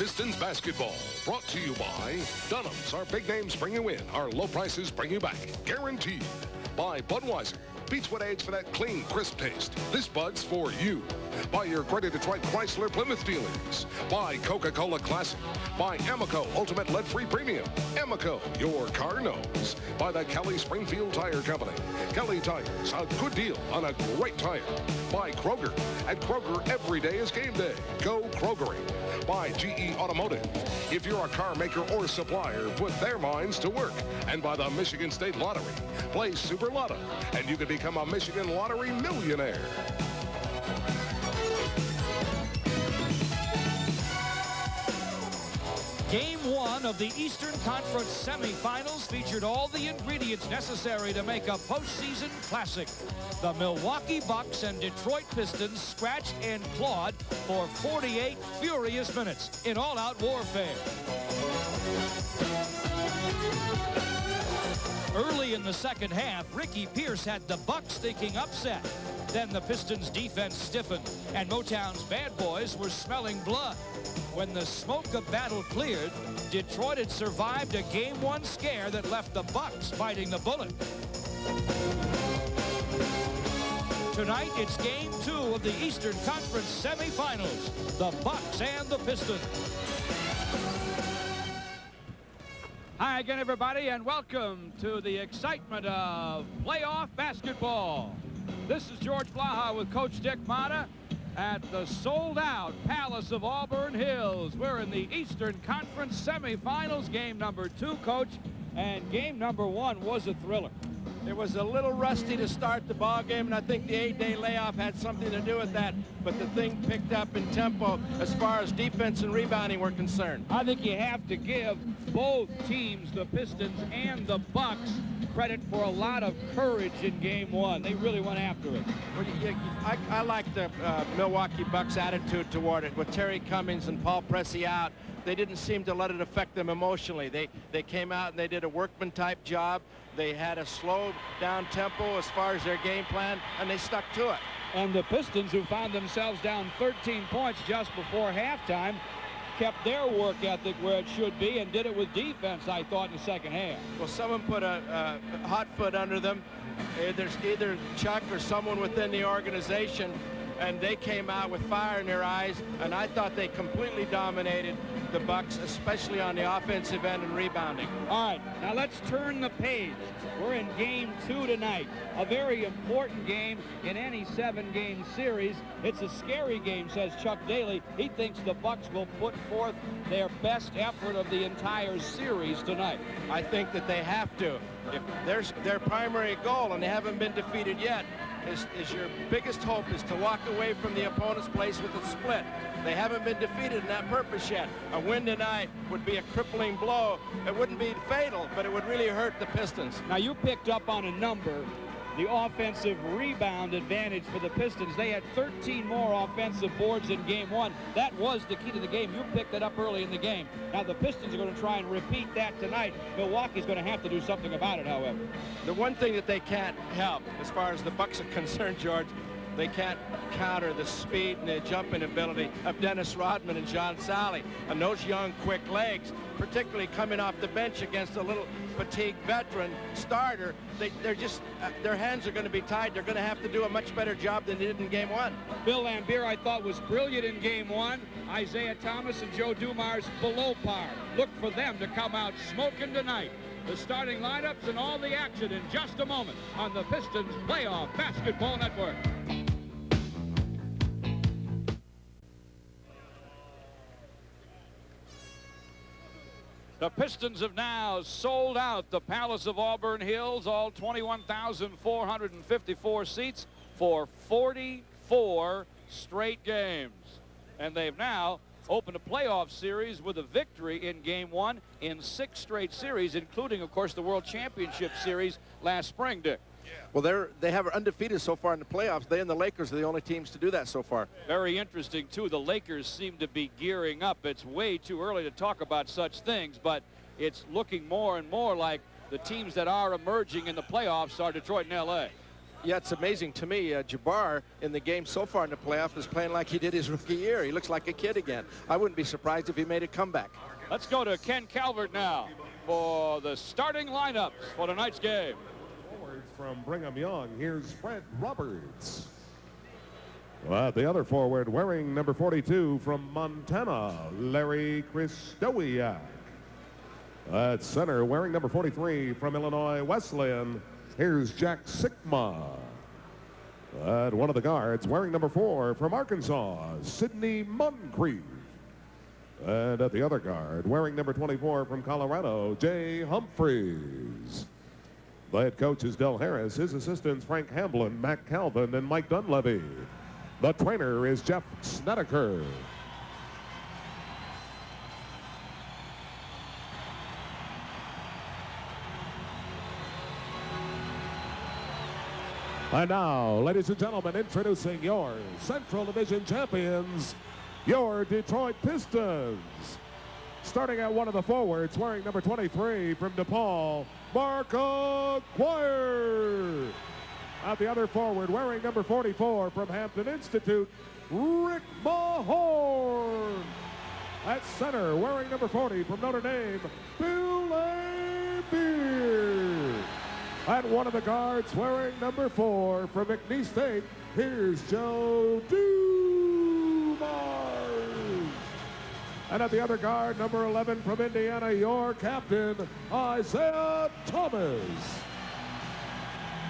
Pistons basketball. Brought to you by Dunham's. Our big names bring you in. Our low prices bring you back. Guaranteed. By Budweiser. Beats what aids for that clean, crisp taste. This Bud's for you. By your Greater Detroit Chrysler Plymouth dealers. By Coca-Cola Classic. By Amoco Ultimate Lead-Free Premium. Amoco, your car knows. By the Kelly Springfield Tire Company. Kelly Tires, a good deal on a great tire. By Kroger. At Kroger, every day is game day. Go Krogering. By GE Automotive. If you're a car maker or supplier, put their minds to work. And by the Michigan State Lottery. Play Super Lotto, and you can become a Michigan Lottery millionaire. Game 1 of the Eastern Conference semifinals featured all the ingredients necessary to make a postseason classic. The Milwaukee Bucks and Detroit Pistons scratched and clawed for 48 furious minutes in all-out warfare. Early in the second half, Ricky Pierce had the Bucks thinking upset. Then the Pistons' defense stiffened, and Motown's bad boys were smelling blood. When the smoke of battle cleared, Detroit had survived a Game 1 scare that left the Bucks biting the bullet. Tonight, it's Game 2 of the Eastern Conference semifinals, the Bucks and the Pistons. Hi again, everybody, and welcome to the excitement of playoff basketball. This is George Blaha with Coach Dick Motta at the sold-out Palace of Auburn Hills. We're in the Eastern Conference semifinals, game number 2, Coach, and game number 1 was a thriller. It was a little rusty to start the ball game, and I think the 8-day layoff had something to do with that. But the thing picked up in tempo as far as defense and rebounding were concerned. I think you have to give both teams, the Pistons and the Bucks, credit for a lot of courage in game 1. They really went after it. Well, I like the Milwaukee Bucks' attitude toward it. With Terry Cummings and Paul Pressey out, they didn't seem to let it affect them emotionally. They came out and they did a workman-type job. They had a slow down tempo as far as their game plan, and they stuck to it. And the Pistons, who found themselves down 13 points just before halftime, kept their work ethic where it should be and did it with defense, I thought, in the second half. Well, someone put a hot foot under them. There's either Chuck or someone within the organization, and they came out with fire in their eyes, and I thought they completely dominated the Bucks, especially on the offensive end and rebounding. All right, now let's turn the page. We're in game 2 tonight, a very important game in any 7-game series. It's a scary game, says Chuck Daly. He thinks the Bucks will put forth their best effort of the entire series tonight. I think that they have to. If their primary goal, and they haven't been defeated yet, is your biggest hope is to walk away from the opponent's place with a split. They haven't been defeated in that purpose yet. A win tonight would be a crippling blow. It wouldn't be fatal, but it would really hurt the Pistons. Now, you picked up on a number, the offensive rebound advantage for the Pistons. They had 13 more offensive boards in game 1. That was the key to the game. You picked it up early in the game. Now the Pistons are going to try and repeat that tonight. Milwaukee's going to have to do something about it, however. The one thing that they can't help, as far as the Bucks are concerned, George, they can't counter the speed and the jumping ability of Dennis Rodman and John Sally. And those young, quick legs, particularly coming off the bench against a little fatigued veteran starter, they're just, their hands are going to be tied. They're going to have to do a much better job than they did in game 1. Bill Laimbeer, I thought, was brilliant in game 1. Isaiah Thomas and Joe Dumars below par. Look for them to come out smoking tonight. The starting lineups and all the action in just a moment on the Pistons Playoff Basketball Network. The Pistons have now sold out the Palace of Auburn Hills, all 21,454 seats, for 44 straight games. And they've now opened a playoff series with a victory in game 1 in 6 straight series, including, of course, the World Championship Series last spring, Dick. Well, they have undefeated so far in the playoffs. They and the Lakers are the only teams to do that so far. Very interesting, too. The Lakers seem to be gearing up. It's way too early to talk about such things, but it's looking more and more like the teams that are emerging in the playoffs are Detroit and L.A. Yeah, it's amazing to me. Jabbar in the game so far in the playoff is playing like he did his rookie year. He looks like a kid again. I wouldn't be surprised if he made a comeback. Let's go to Ken Calvert now for the starting lineups for tonight's game. Forwards from Brigham Young, here's Fred Roberts. The other forward wearing number 42 from Montana, Larry Christowiak. At center wearing number 43 from Illinois Wesleyan, here's Jack Sikma. At one of the guards wearing number 4 from Arkansas, Sidney Moncrief. And at the other guard, wearing number 24 from Colorado, Jay Humphreys. The head coach is Del Harris. His assistants, Frank Hamblin, Mac Calvin, and Mike Dunleavy. The trainer is Jeff Snedeker. And now, ladies and gentlemen, introducing your Central Division champions, your Detroit Pistons. Starting at one of the forwards, wearing number 23 from DePaul, Mark Acquire. At the other forward, wearing number 44 from Hampton Institute, Rick Mahorn. At center, wearing number 40 from Notre Dame, Bill Laimbeer. At one of the guards, wearing number 4 from McNeese State, here's Joe Dumars. And at the other guard, number 11 from Indiana, your captain, Isaiah Thomas.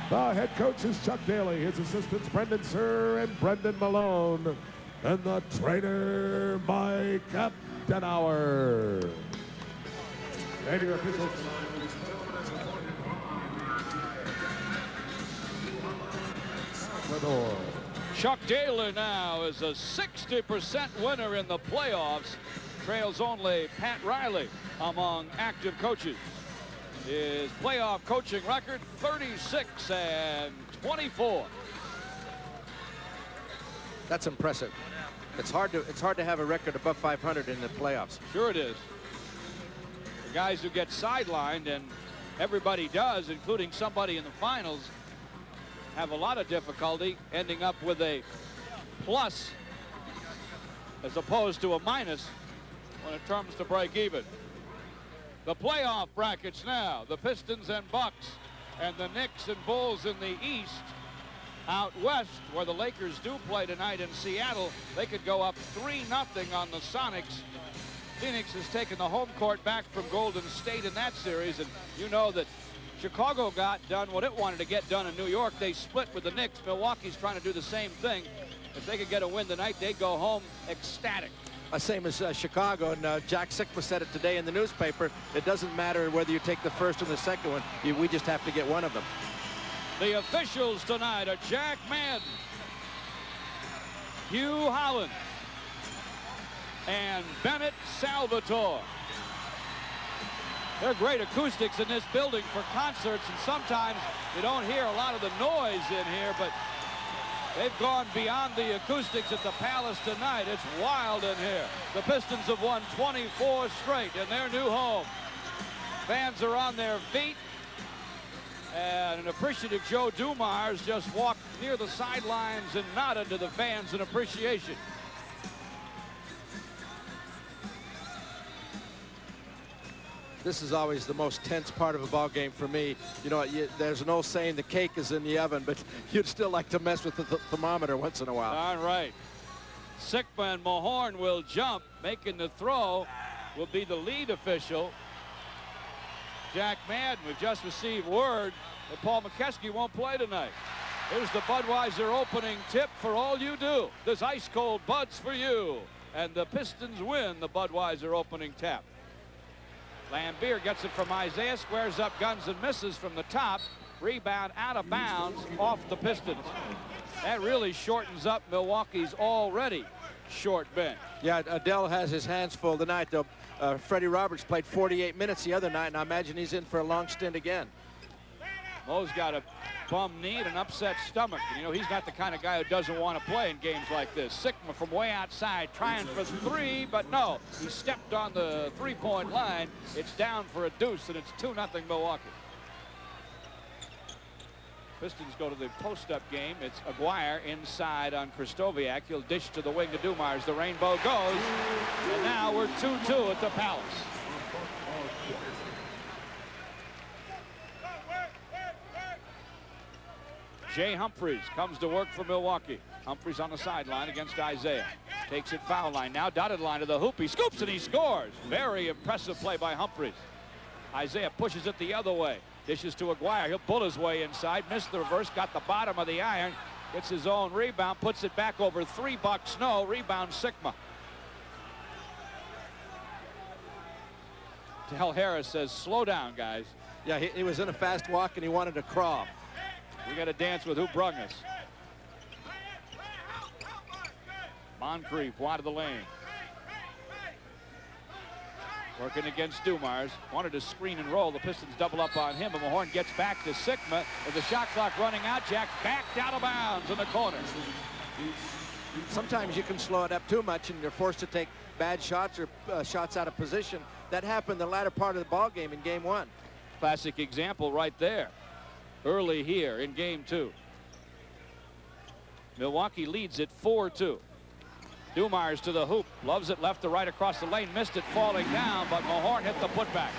The head coach is Chuck Daly. His assistants, Brendan Sir and Brendan Malone. And the trainer, Mike Aptenauer. And your officials tonight, ladies and gentlemen, as reporting. Chuck Daly now is a 60% winner in the playoffs. Trails only Pat Riley among active coaches. His playoff coaching record, 36-24. That's impressive. It's hard to have a record above 500 in the playoffs. Sure it is. The guys who get sidelined, and everybody does, including somebody in the finals, have a lot of difficulty ending up with a plus as opposed to a minus when it comes to break even. The playoff brackets now, the Pistons and Bucks and the Knicks and Bulls in the East. Out west, where the Lakers do play tonight in Seattle, they could go up 3-0 on the Sonics. Phoenix has taken the home court back from Golden State in that series, and you know that Chicago got done what it wanted to get done in New York. They split with the Knicks. Milwaukee's trying to do the same thing. If they could get a win tonight, they'd go home ecstatic. Same as Chicago, and Jack Sikma said it today in the newspaper. It doesn't matter whether you take the first or the second one. We just have to get one of them. The officials tonight are Jack Madden, Hugh Holland, and Bennett Salvatore. They're great acoustics in this building for concerts, and sometimes you don't hear a lot of the noise in here, but they've gone beyond the acoustics at the Palace tonight. It's wild in here. The Pistons have won 24 straight in their new home. Fans are on their feet. And an appreciative Joe Dumars just walked near the sidelines and nodded to the fans in appreciation. This is always the most tense part of a ball game for me. You know, there's an old saying, the cake is in the oven, but you'd still like to mess with the thermometer once in a while. All right. Sikma and Mahorn will jump. Making the throw will be the lead official, Jack Madden. We've just received word that Paul McKeskey won't play tonight. Here's the Budweiser opening tip for all you do. This ice cold Bud's for you. And the Pistons win the Budweiser opening tap. Laimbeer gets it from Isaiah, squares up, guns and misses from the top. Rebound out of bounds off the Pistons. That really shortens up Milwaukee's already short bench. Yeah, Adele has his hands full tonight, though. Freddie Roberts played 48 minutes the other night, and I imagine he's in for a long stint again. Mo's got a bum knee and an upset stomach. And, you know, he's not the kind of guy who doesn't want to play in games like this. Sikma from way outside trying for 3, but no. He stepped on the three-point line. It's down for a deuce, and it's 2-0 Milwaukee. Pistons go to the post-up game. It's Aguirre inside on Krzysztofiak. He'll dish to the wing to Dumars. The rainbow goes. And now we're 2-2 at the Palace. Jay Humphries comes to work for Milwaukee. Humphries on the sideline against Isaiah. Takes it foul line now, dotted line to the hoop. He scoops and he scores. Very impressive play by Humphries. Isaiah pushes it the other way. Dishes to Aguirre. He'll pull his way inside. Missed the reverse. Got the bottom of the iron. Gets his own rebound. Puts it back over 3 bucks. No. Rebound Sigma. Del Harris says, slow down, guys. Yeah, he was in a fast walk and he wanted to crawl. We got to dance with who brung us. Moncrief wide of the lane. Working against Dumars. Wanted to screen and roll. The Pistons double up on him, and Mahorn gets back to Sigma. With the shot clock running out, Jack backed out of bounds in the corner. Sometimes you can slow it up too much, and you're forced to take bad shots or shots out of position. That happened the latter part of the ball game in game 1. Classic example right there. Early here in game 2. Milwaukee leads it 4-2. Dumars to the hoop, loves it left to right across the lane, missed it falling down, but Mahorn hit the putback.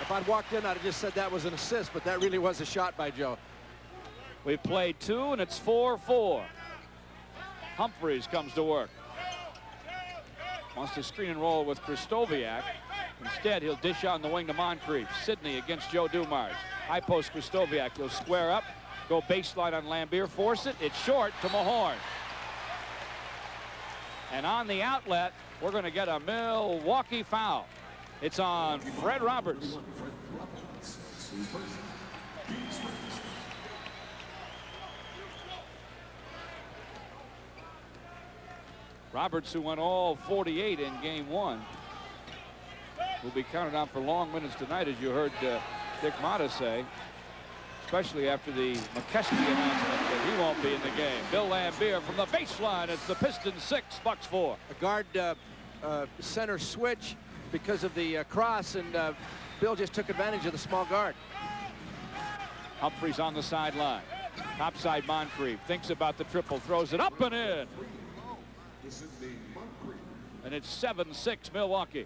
If I'd walked in, I'd have just said that was an assist, but that really was a shot by Joe. We've played 2, and it's 4-4. Humphries comes to work. Wants to screen and roll with Krzysztofiak. Instead, he'll dish on the wing to Moncrief. Sidney against Joe Dumars. High post Krzysztofiak. He'll square up, go baseline on Lambier, force it. It's short to Mahorn. And on the outlet, we're going to get a Milwaukee foul. It's on Fred Roberts. Roberts, who went all 48 in game 1, will be counted on for long minutes tonight, as you heard Dick Motta say, especially after the McKesky announcement that he won't be in the game. Bill Lambier from the baseline. It's the Pistons 6, Bucks 4. A guard center switch because of the cross, and Bill just took advantage of the small guard. Humphries on the sideline. Topside Moncrief thinks about the triple, throws it up and in. And it's 7-6 Milwaukee.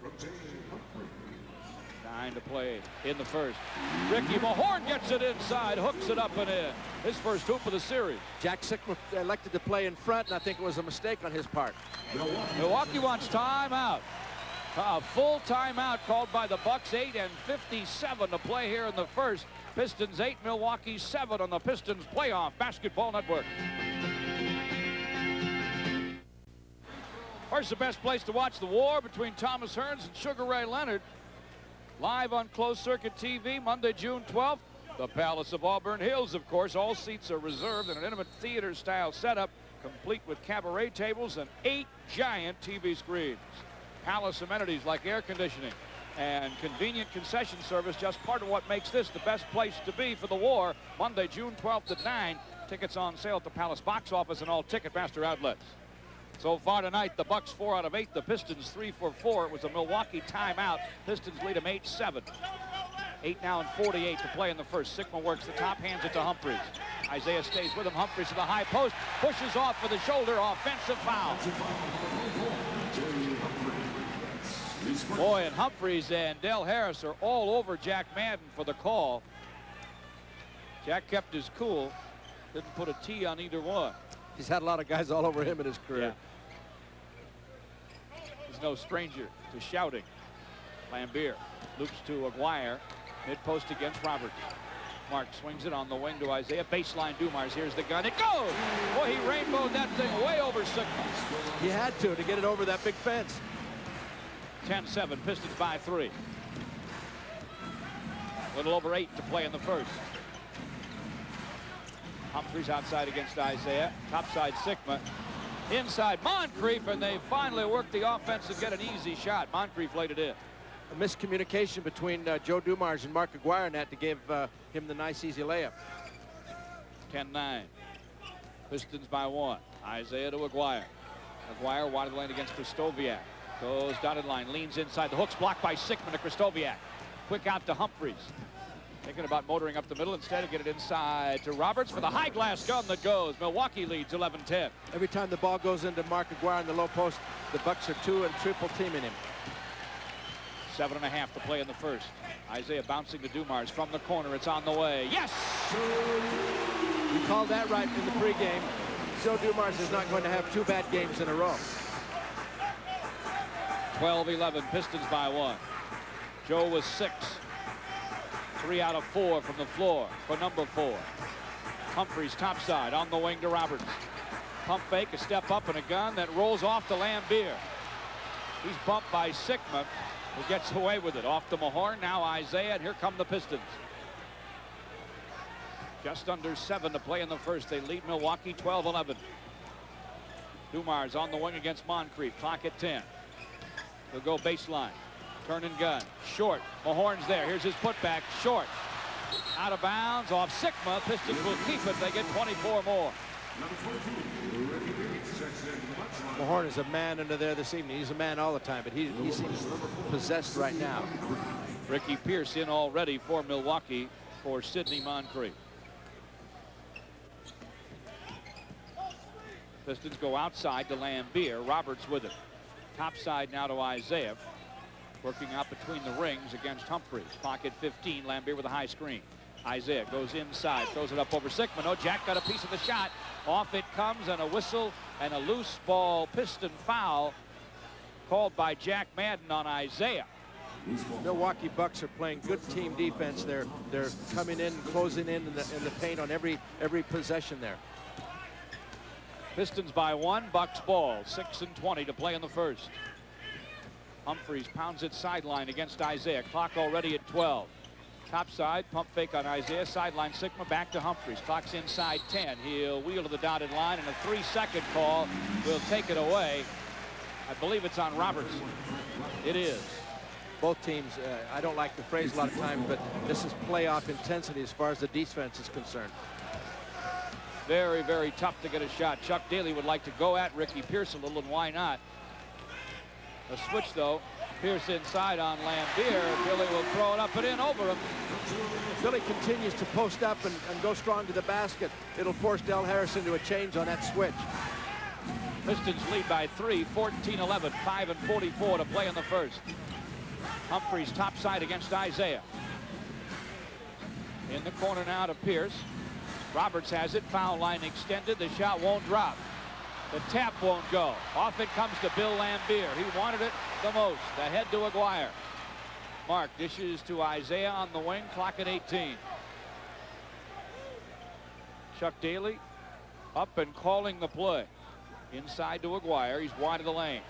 9 to play in the first. Ricky Mahorn gets it inside, hooks it up and in. His first hoop of the series. Jack Sigma elected to play in front, and I think it was a mistake on his part. Milwaukee wants timeout. A full timeout called by the Bucks. 8:57 to play here in the first. Pistons 8, Milwaukee 7 on the Pistons Playoff Basketball Network. Where's the best place to watch the war between Thomas Hearns and Sugar Ray Leonard? Live on closed circuit TV Monday, June 12th. The Palace of Auburn Hills, of course. All seats are reserved in an intimate theater style setup, complete with cabaret tables and 8 giant TV screens. Palace amenities like air conditioning and convenient concession service, just part of what makes this the best place to be for the war. Monday, June 12th at 9. Tickets on sale at the Palace box office and all Ticketmaster outlets. So far tonight, the Bucks 4 out of 8, the Pistons 3 for 4. It was a Milwaukee timeout. Pistons lead them 8-7. 8 now and 48 to play in the first. Sigma works the top, hands it to Humphries. Isaiah stays with him. Humphries to the high post, pushes off for the shoulder, offensive foul. Boy, and Humphries and Del Harris are all over Jack Madden for the call. Jack kept his cool, didn't put a T on either one. He's had a lot of guys all over him in his career. Yeah. He's no stranger to shouting. Lambier loops to Aguirre. Mid-post against Roberts. Mark swings it on the wing to Isaiah. Baseline Dumars. Here's the gun. It goes! Boy, he rainbowed that thing way over Sigma. He had to get it over that big fence. 10-7. Pistons by 3. A little over 8 to play in the first. Humphries outside against Isaiah. Topside Sigma. Inside Moncrief, and they finally worked the offense and get an easy shot. Moncrief laid it in. A miscommunication between Joe Dumars and Mark Aguirre net to give him the nice easy layup. 10-9. Pistons by 1. Isaiah to Aguirre. Aguirre wide of the lane against Krzysztofiak. Goes dotted line, leans inside. The hook's blocked by Sigma to Krzysztofiak. Quick out to Humphries. Thinking about motoring up the middle. Instead, get it inside to Roberts for the high glass gun that goes. Milwaukee leads 11-10. Every time the ball goes into Mark Aguirre in the low post, the Bucks are 2 and triple teaming him. 7.5 to play in the first. Isaiah bouncing to Dumars from the corner. It's on the way. Yes! We called that right in the pregame. Joe Dumars is not going to have 2 bad games in a row. 12-11, Pistons by 1. Joe was 6. 3 out of 4 from the floor for number 4. Humphries topside on the wing to Roberts. Pump fake, a step up and a gun that rolls off to Lambier. He's bumped by Sigma, who gets away with it. Off to Mahorn, now Isaiah, and here come the Pistons. Just under 7 to play in the first. They lead Milwaukee 12-11. Dumars on the wing against Moncrief. Clock at 10. He'll go baseline. Turn and gun. Short. Mahorn's there. Here's his putback. Short. Out of bounds. Off Sigma. Pistons will keep it. They get 24 more. Mahorn is a man under there this evening. He's a man all the time, but he seems possessed right now. Ricky Pierce in already for Milwaukee for Sidney Moncrief. Pistons go outside to Lambier. Roberts with it. Topside now to Isaiah. Working out between the rings against Humphries. Pocket 15. Lambier with a high screen. Isaiah goes inside. Throws it up over Sigma. No, Jack got a piece of the shot. Off it comes, and a whistle and a loose ball Piston foul called by Jack Madden on Isaiah. Milwaukee Bucks are playing good team defense. They're coming in, closing in the paint on every possession there. Pistons by 1. Bucks ball. 6:20 to play in the first. Humphries pounds it sideline against Isaiah. Clock already at 12. Topside, pump fake on Isaiah. Sideline Sigma back to Humphries. Clock's inside 10. He'll wheel to the dotted line, and a 3-second call will take it away. I believe it's on Roberts. It is. Both teams, I don't like the phrase a lot of times, but this is playoff intensity as far as the defense is concerned. Very, very tough to get a shot. Chuck Daly would like to go at Ricky Pierce a little, and why not? A switch, though. Pierce inside on Lambier. Billy will throw it up and in over him. If Billy continues to post up and go strong to the basket, it'll force Del Harris into a change on that switch. Pistons lead by 3, 14-11, 5:44 to play in the first. Humphries topside against Isaiah. In the corner now to Pierce. Roberts has it. Foul line extended. The shot won't drop. The tap won't go. Off it comes to Bill Lambier. He wanted it the most. The head to Aguirre. Mark dishes to Isaiah on the wing. Clock at 18. Chuck Daly up and calling the play. Inside to Aguirre. He's wide of the lane.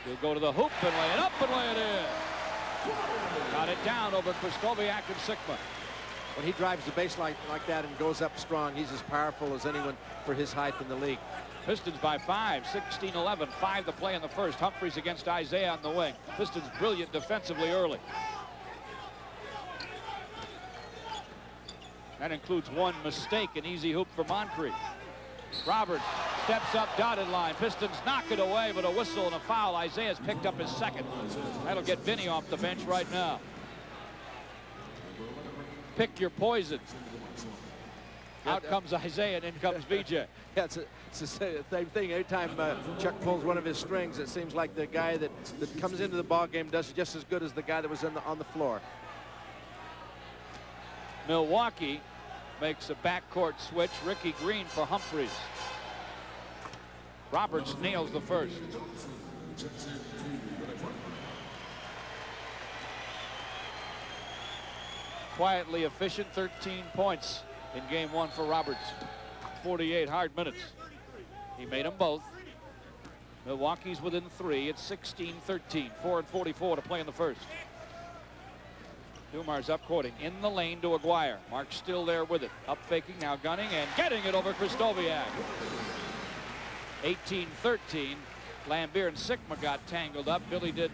He'll go to the hoop and lay it up and lay it in. Got it down over Krzyzewski and Sigma. When he drives the baseline like that and goes up strong, he's as powerful as anyone for his height in the league. Pistons by 5, 16-11, 5 to play in the first. Humphries against Isaiah on the wing. Pistons brilliant defensively early. That includes one mistake, an easy hoop for Moncrief. Roberts steps up dotted line. Pistons knock it away, but a whistle and a foul. Isaiah's picked up his second. That'll get Vinny off the bench right now. Pick your poison. Out comes Isaiah, and in comes VJ. Yeah, it's the same thing. Every time Chuck pulls one of his strings, it seems like the guy that comes into the ball game does just as good as the guy that was on the floor. Milwaukee makes a backcourt switch. Ricky Green for Humphries. Roberts nails the first. Quietly efficient, 13 points in game 1 for Roberts. 48 hard minutes. He made them both. Milwaukee's within 3. It's 16-13, 4:44 to play in the first. Dumars up courting in the lane to Aguirre. Mark's still there with it. Up faking, now gunning, and getting it over Krzyzewski. 18-13. Lambier and Sigma got tangled up. Billy did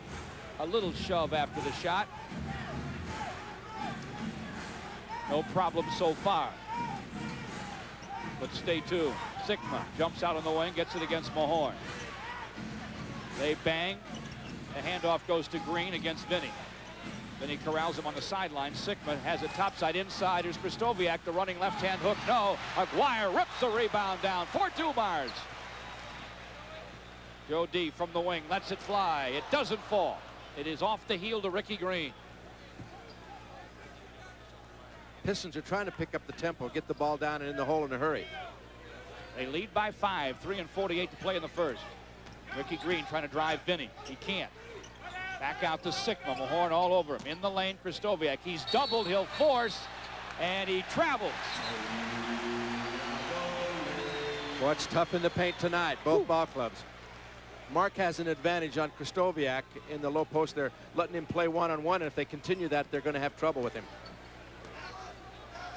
a little shove after the shot. No problem so far. But stay tuned. Sigma jumps out on the wing, gets it against Mahorn. They bang. The handoff goes to Green against Vinny. Then he corrals him on the sideline. Sigma has it topside inside. Here's Kristoviak, the running left-hand hook. No. Aguirre rips the rebound down for Dumars. Joe D from the wing lets it fly. It doesn't fall. It is off the heel to Ricky Green. Pistons are trying to pick up the tempo, get the ball down and in the hole in a hurry. They lead by 5, 3:48 to play in the first. Ricky Green trying to drive Vinny. He can't. Back out to Sigma. Mahorn all over him. In the lane, Kristoviak. He's doubled. He'll force, and he travels. Well, it's tough in the paint tonight, both ball clubs. Mark has an advantage on Kristoviak in the low post. They're letting him play one-on-one, and if they continue that, they're going to have trouble with him.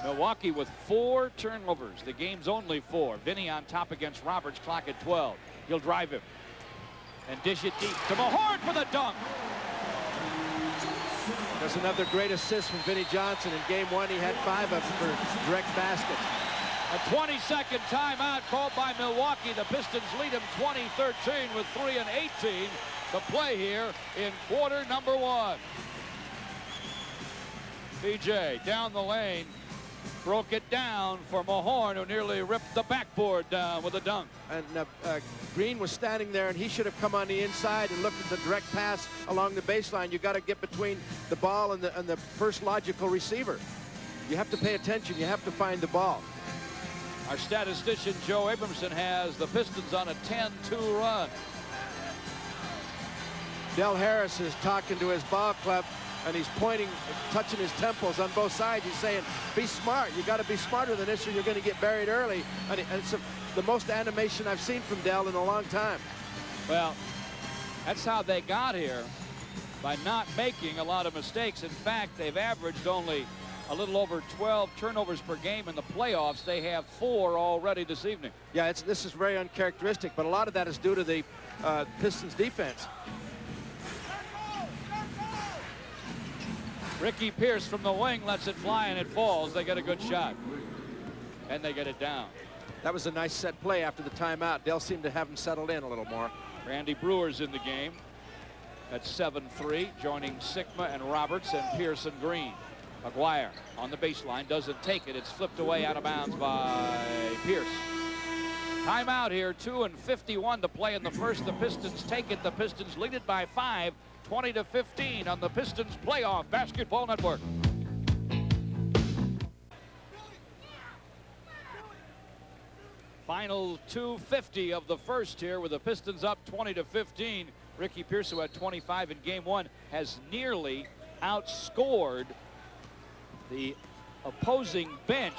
Milwaukee with 4 turnovers. The game's only 4. Vinny on top against Roberts. Clock at 12. He'll drive him and dish it deep to Mahorn for the dunk. There's another great assist from Vinny Johnson. In game 1, he had 5 of them for direct baskets. A 20-second timeout called by Milwaukee. The Pistons lead them 20-13 with 3:18 to play here in quarter number 1. BJ down the lane. Broke it down for Mahorn, who nearly ripped the backboard down with a dunk. And Green was standing there, and he should have come on the inside and looked at the direct pass along the baseline. You got to get between the ball and the first logical receiver. You have to pay attention. You have to find the ball. Our statistician Joe Abramson has the Pistons on a 10-2 run. Del Harris is talking to his ball club, and he's pointing, touching his temples on both sides. He's saying, be smart. You got to be smarter than this or you're going to get buried early. And it's the most animation I've seen from Del in a long time. Well, that's how they got here, by not making a lot of mistakes. In fact, they've averaged only a little over 12 turnovers per game in the playoffs. They have 4 already this evening. Yeah, this is very uncharacteristic, but a lot of that is due to the Pistons defense. Ricky Pierce from the wing lets it fly, and it falls. They get a good shot, and they get it down. That was a nice set play after the timeout. Del seemed to have him settled in a little more. Randy Brewer's in the game at 7-3, joining Sigma and Roberts and Pierce and Green. Aguirre on the baseline, doesn't take it. It's flipped away out of bounds by Pierce. Timeout here, 2:51 to play in the first. The Pistons take it. The Pistons lead it by 5. 20-15 on the Pistons Playoff Basketball Network. Final 2:50 of the first here, with the Pistons up 20-15. Ricky Pierce, who had 25 in game 1, has nearly outscored the opposing bench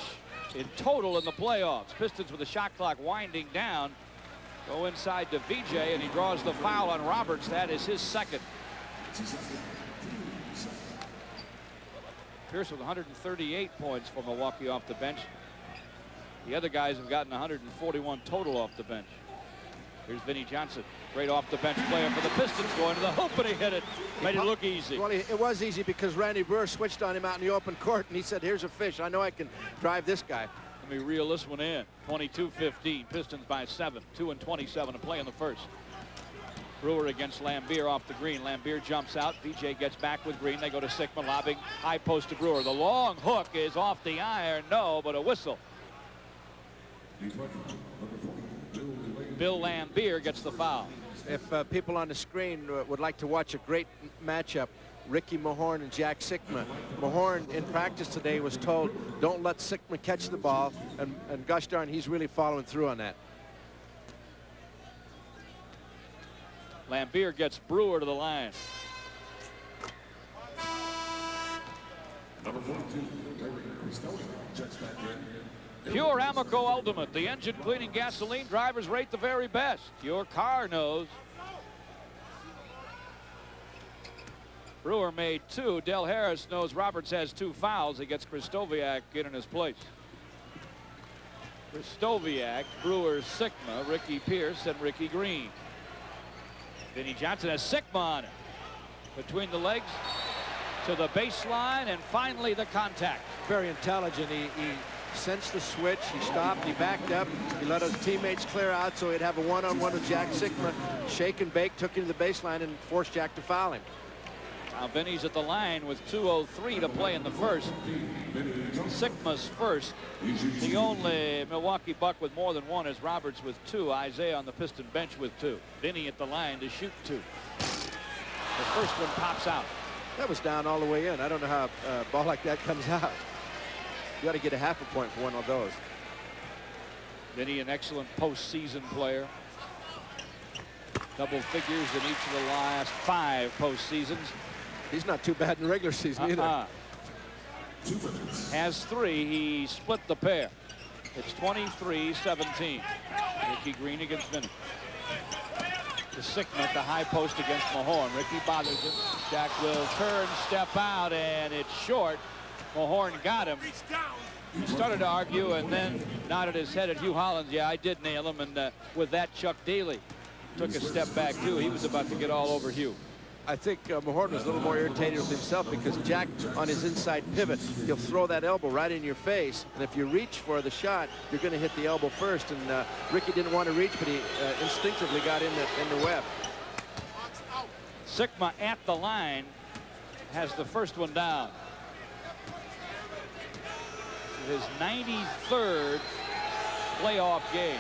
in total in the playoffs. Pistons with the shot clock winding down. Go inside to VJ, and he draws the foul on Roberts. That is his second. Pierce with 138 points for Milwaukee off the bench. The other guys have gotten 141 total off the bench. Here's Vinny Johnson, great off the bench player for the Pistons, going to the hoop, and he hit it. Made it look easy. Well, it was easy because Randy Brewer switched on him out in the open court, and he said, here's a fish. I know I can drive this guy. Let me reel this one in. 22-15, Pistons by 7, 2:27 to play in the first. Brewer against Lambier off the green. Lambier jumps out. VJ gets back with Green. They go to Sigma, lobbing high post to Brewer. The long hook is off the iron. No, but a whistle. Bill Lambier gets the foul. If people on the screen would like to watch a great matchup, Ricky Mahorn and Jack Sigma. Mahorn in practice today was told, don't let Sigma catch the ball, and gosh darn, he's really following through on that. Lambier gets Brewer to the line. Pure Amoco Ultimate, the engine cleaning gasoline drivers rate the very best. Your car knows. Brewer made 2. Del Harris knows Roberts has 2 fouls. He gets Kristoviak in his place. Kristoviak, Brewer, Sigma, Ricky Pierce, and Ricky Green. Vinny Johnson has Sigma on it. Between the legs to the baseline, and finally the contact. Very intelligent. He sensed the switch. He stopped. He backed up. He let his teammates clear out so he'd have a one-on-one with Jack Sigma. Shake and bake, took him to the baseline and forced Jack to foul him. Now Vinny's at the line with 2:03 to play in the first. Sigma's first. The only Milwaukee Buck with more than one is Roberts with 2. Isaiah on the Piston bench with 2. Vinny at the line to shoot 2. The first one pops out. That was down all the way in. I don't know how a ball like that comes out. You got to get a half a point for one of those. Vinny, an excellent postseason player. Double figures in each of the last 5 postseasons. He's not too bad in the regular season either. Has 3. He split the pair. It's 23-17. Ricky Green against Vinny. To Sigma at the high post against Mahorn. Ricky bothers him. Jack will turn, step out, and it's short. Mahorn got him. He started to argue and then nodded his head at Hugh Hollins. Yeah, I did nail him. And with that, Chuck Daly took a step back, too. He was about to get all over Hugh. I think Mahorn was a little more irritated with himself because Jack, on his inside pivot, he'll throw that elbow right in your face. And if you reach for the shot, you're going to hit the elbow first. And Ricky didn't want to reach, but he instinctively got in the web. Sigma at the line has the first one down. His 93rd playoff game.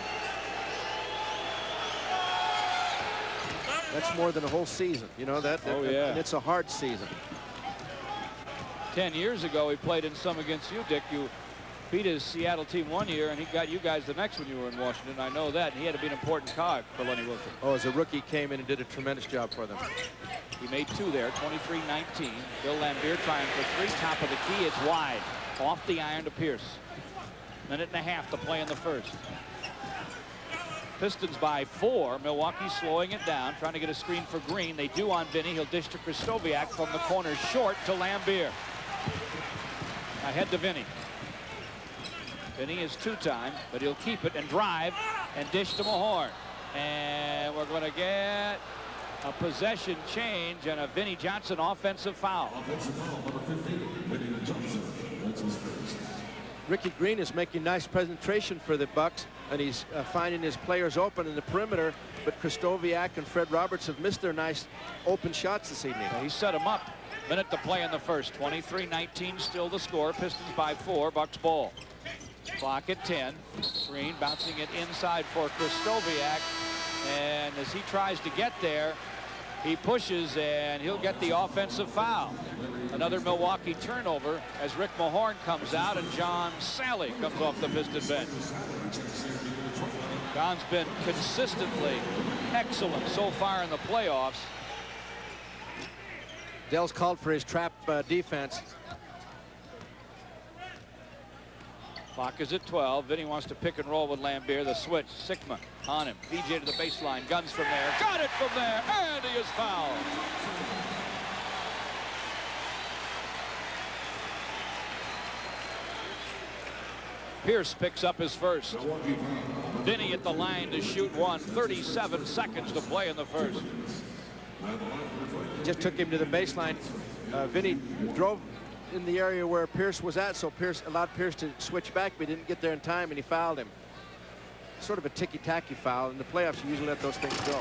That's more than a whole season, you know that. Oh, yeah. And it's a hard season. 10 years ago, he played in some against you, Dick. You beat his Seattle team one year, and he got you guys the next when you were in Washington. I know that. And he had to be an important cog for Lenny Wilson. Oh, as a rookie, came in and did a tremendous job for them. He made 2 there, 23-19. Bill Lambier trying for 3, top of the key. It's wide, off the iron to Pierce. Minute and a half to play in the first. Pistons by 4. Milwaukee slowing it down, trying to get a screen for Green. They do on Vinny. He'll dish to Krzysztofiak from the corner, short to Lambier. Ahead to Vinny. Vinny is 2-time, but he'll keep it and drive and dish to Mahorn. And we're going to get a possession change and a Vinny Johnson offensive foul. Ricky Green is making nice presentation for the Bucks, and he's finding his players open in the perimeter, but Krzysztofiak and Fred Roberts have missed their nice open shots this evening. He set him up. Minute to play in the first. 23-19 still the score. Pistons by 4. Bucks ball. Clock at 10. Green bouncing it inside for Krzysztofiak, and as he tries to get there, he pushes and he'll get the offensive foul. Another Milwaukee turnover as Rick Mahorn comes out and John Sally comes off the Piston bench. John's been consistently excellent so far in the playoffs. Dell's called for his trap defense. Clock is at 12. Vinny wants to pick and roll with Lambier. The switch. Sigma on him. VJ to the baseline. Guns from there. Got it from there. And he is fouled. Pierce picks up his first. Vinny at the line to shoot 1. 37 seconds to play in the first. Just took him to the baseline. Vinny drove in the area where Pierce was at, so Pierce allowed Pierce to switch back, but he didn't get there in time, and he fouled him. Sort of a ticky-tacky foul. In the playoffs, you usually let those things go.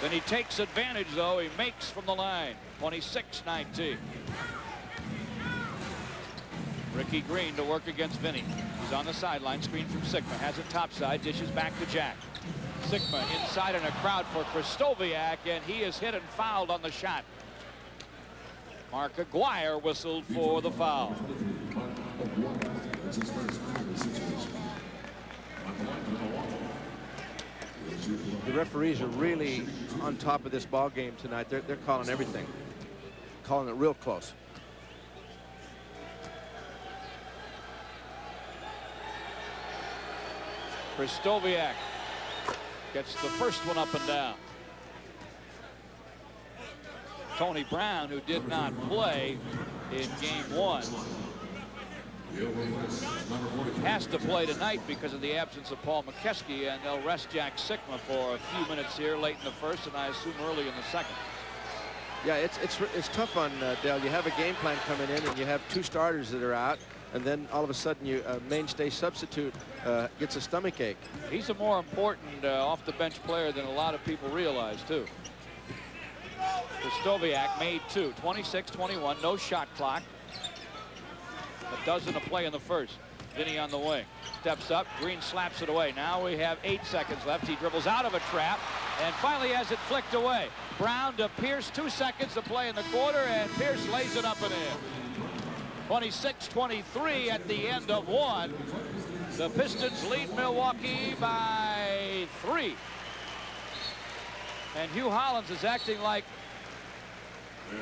Then he takes advantage, though. He makes from the line. 26-19. Ricky Green to work against Vinny. He's on the sideline. Screen from Sigma. Has it topside. Dishes back to Jack. Sigma inside in a crowd for Krzysztofiak, and he is hit and fouled on the shot. Mark Aguirre whistled for the foul. The referees are really on top of this ball game tonight. They're calling everything, calling it real close. Krzysztofiak gets the first one up and down. Tony Brown, who did not play in game 1, has to play tonight because of the absence of Paul McKeskey, and they'll rest Jack Sigma for a few minutes here late in the first, and I assume early in the second. Yeah, it's tough on Dell. You have a game plan coming in, and you have 2 starters that are out, and then all of a sudden a mainstay substitute gets a stomach ache. He's a more important off-the-bench player than a lot of people realize, too. Kristoviak made two. 26-21, no shot clock. A dozen to play in the first. Vinny on the wing. Steps up. Green slaps it away. Now we have 8 seconds left. He dribbles out of a trap and finally has it flicked away. Brown to Pierce. 2 seconds to play in the quarter, and Pierce lays it up and in. 26-23 at the end of one. The Pistons lead Milwaukee by 3. And Hugh Hollins is acting like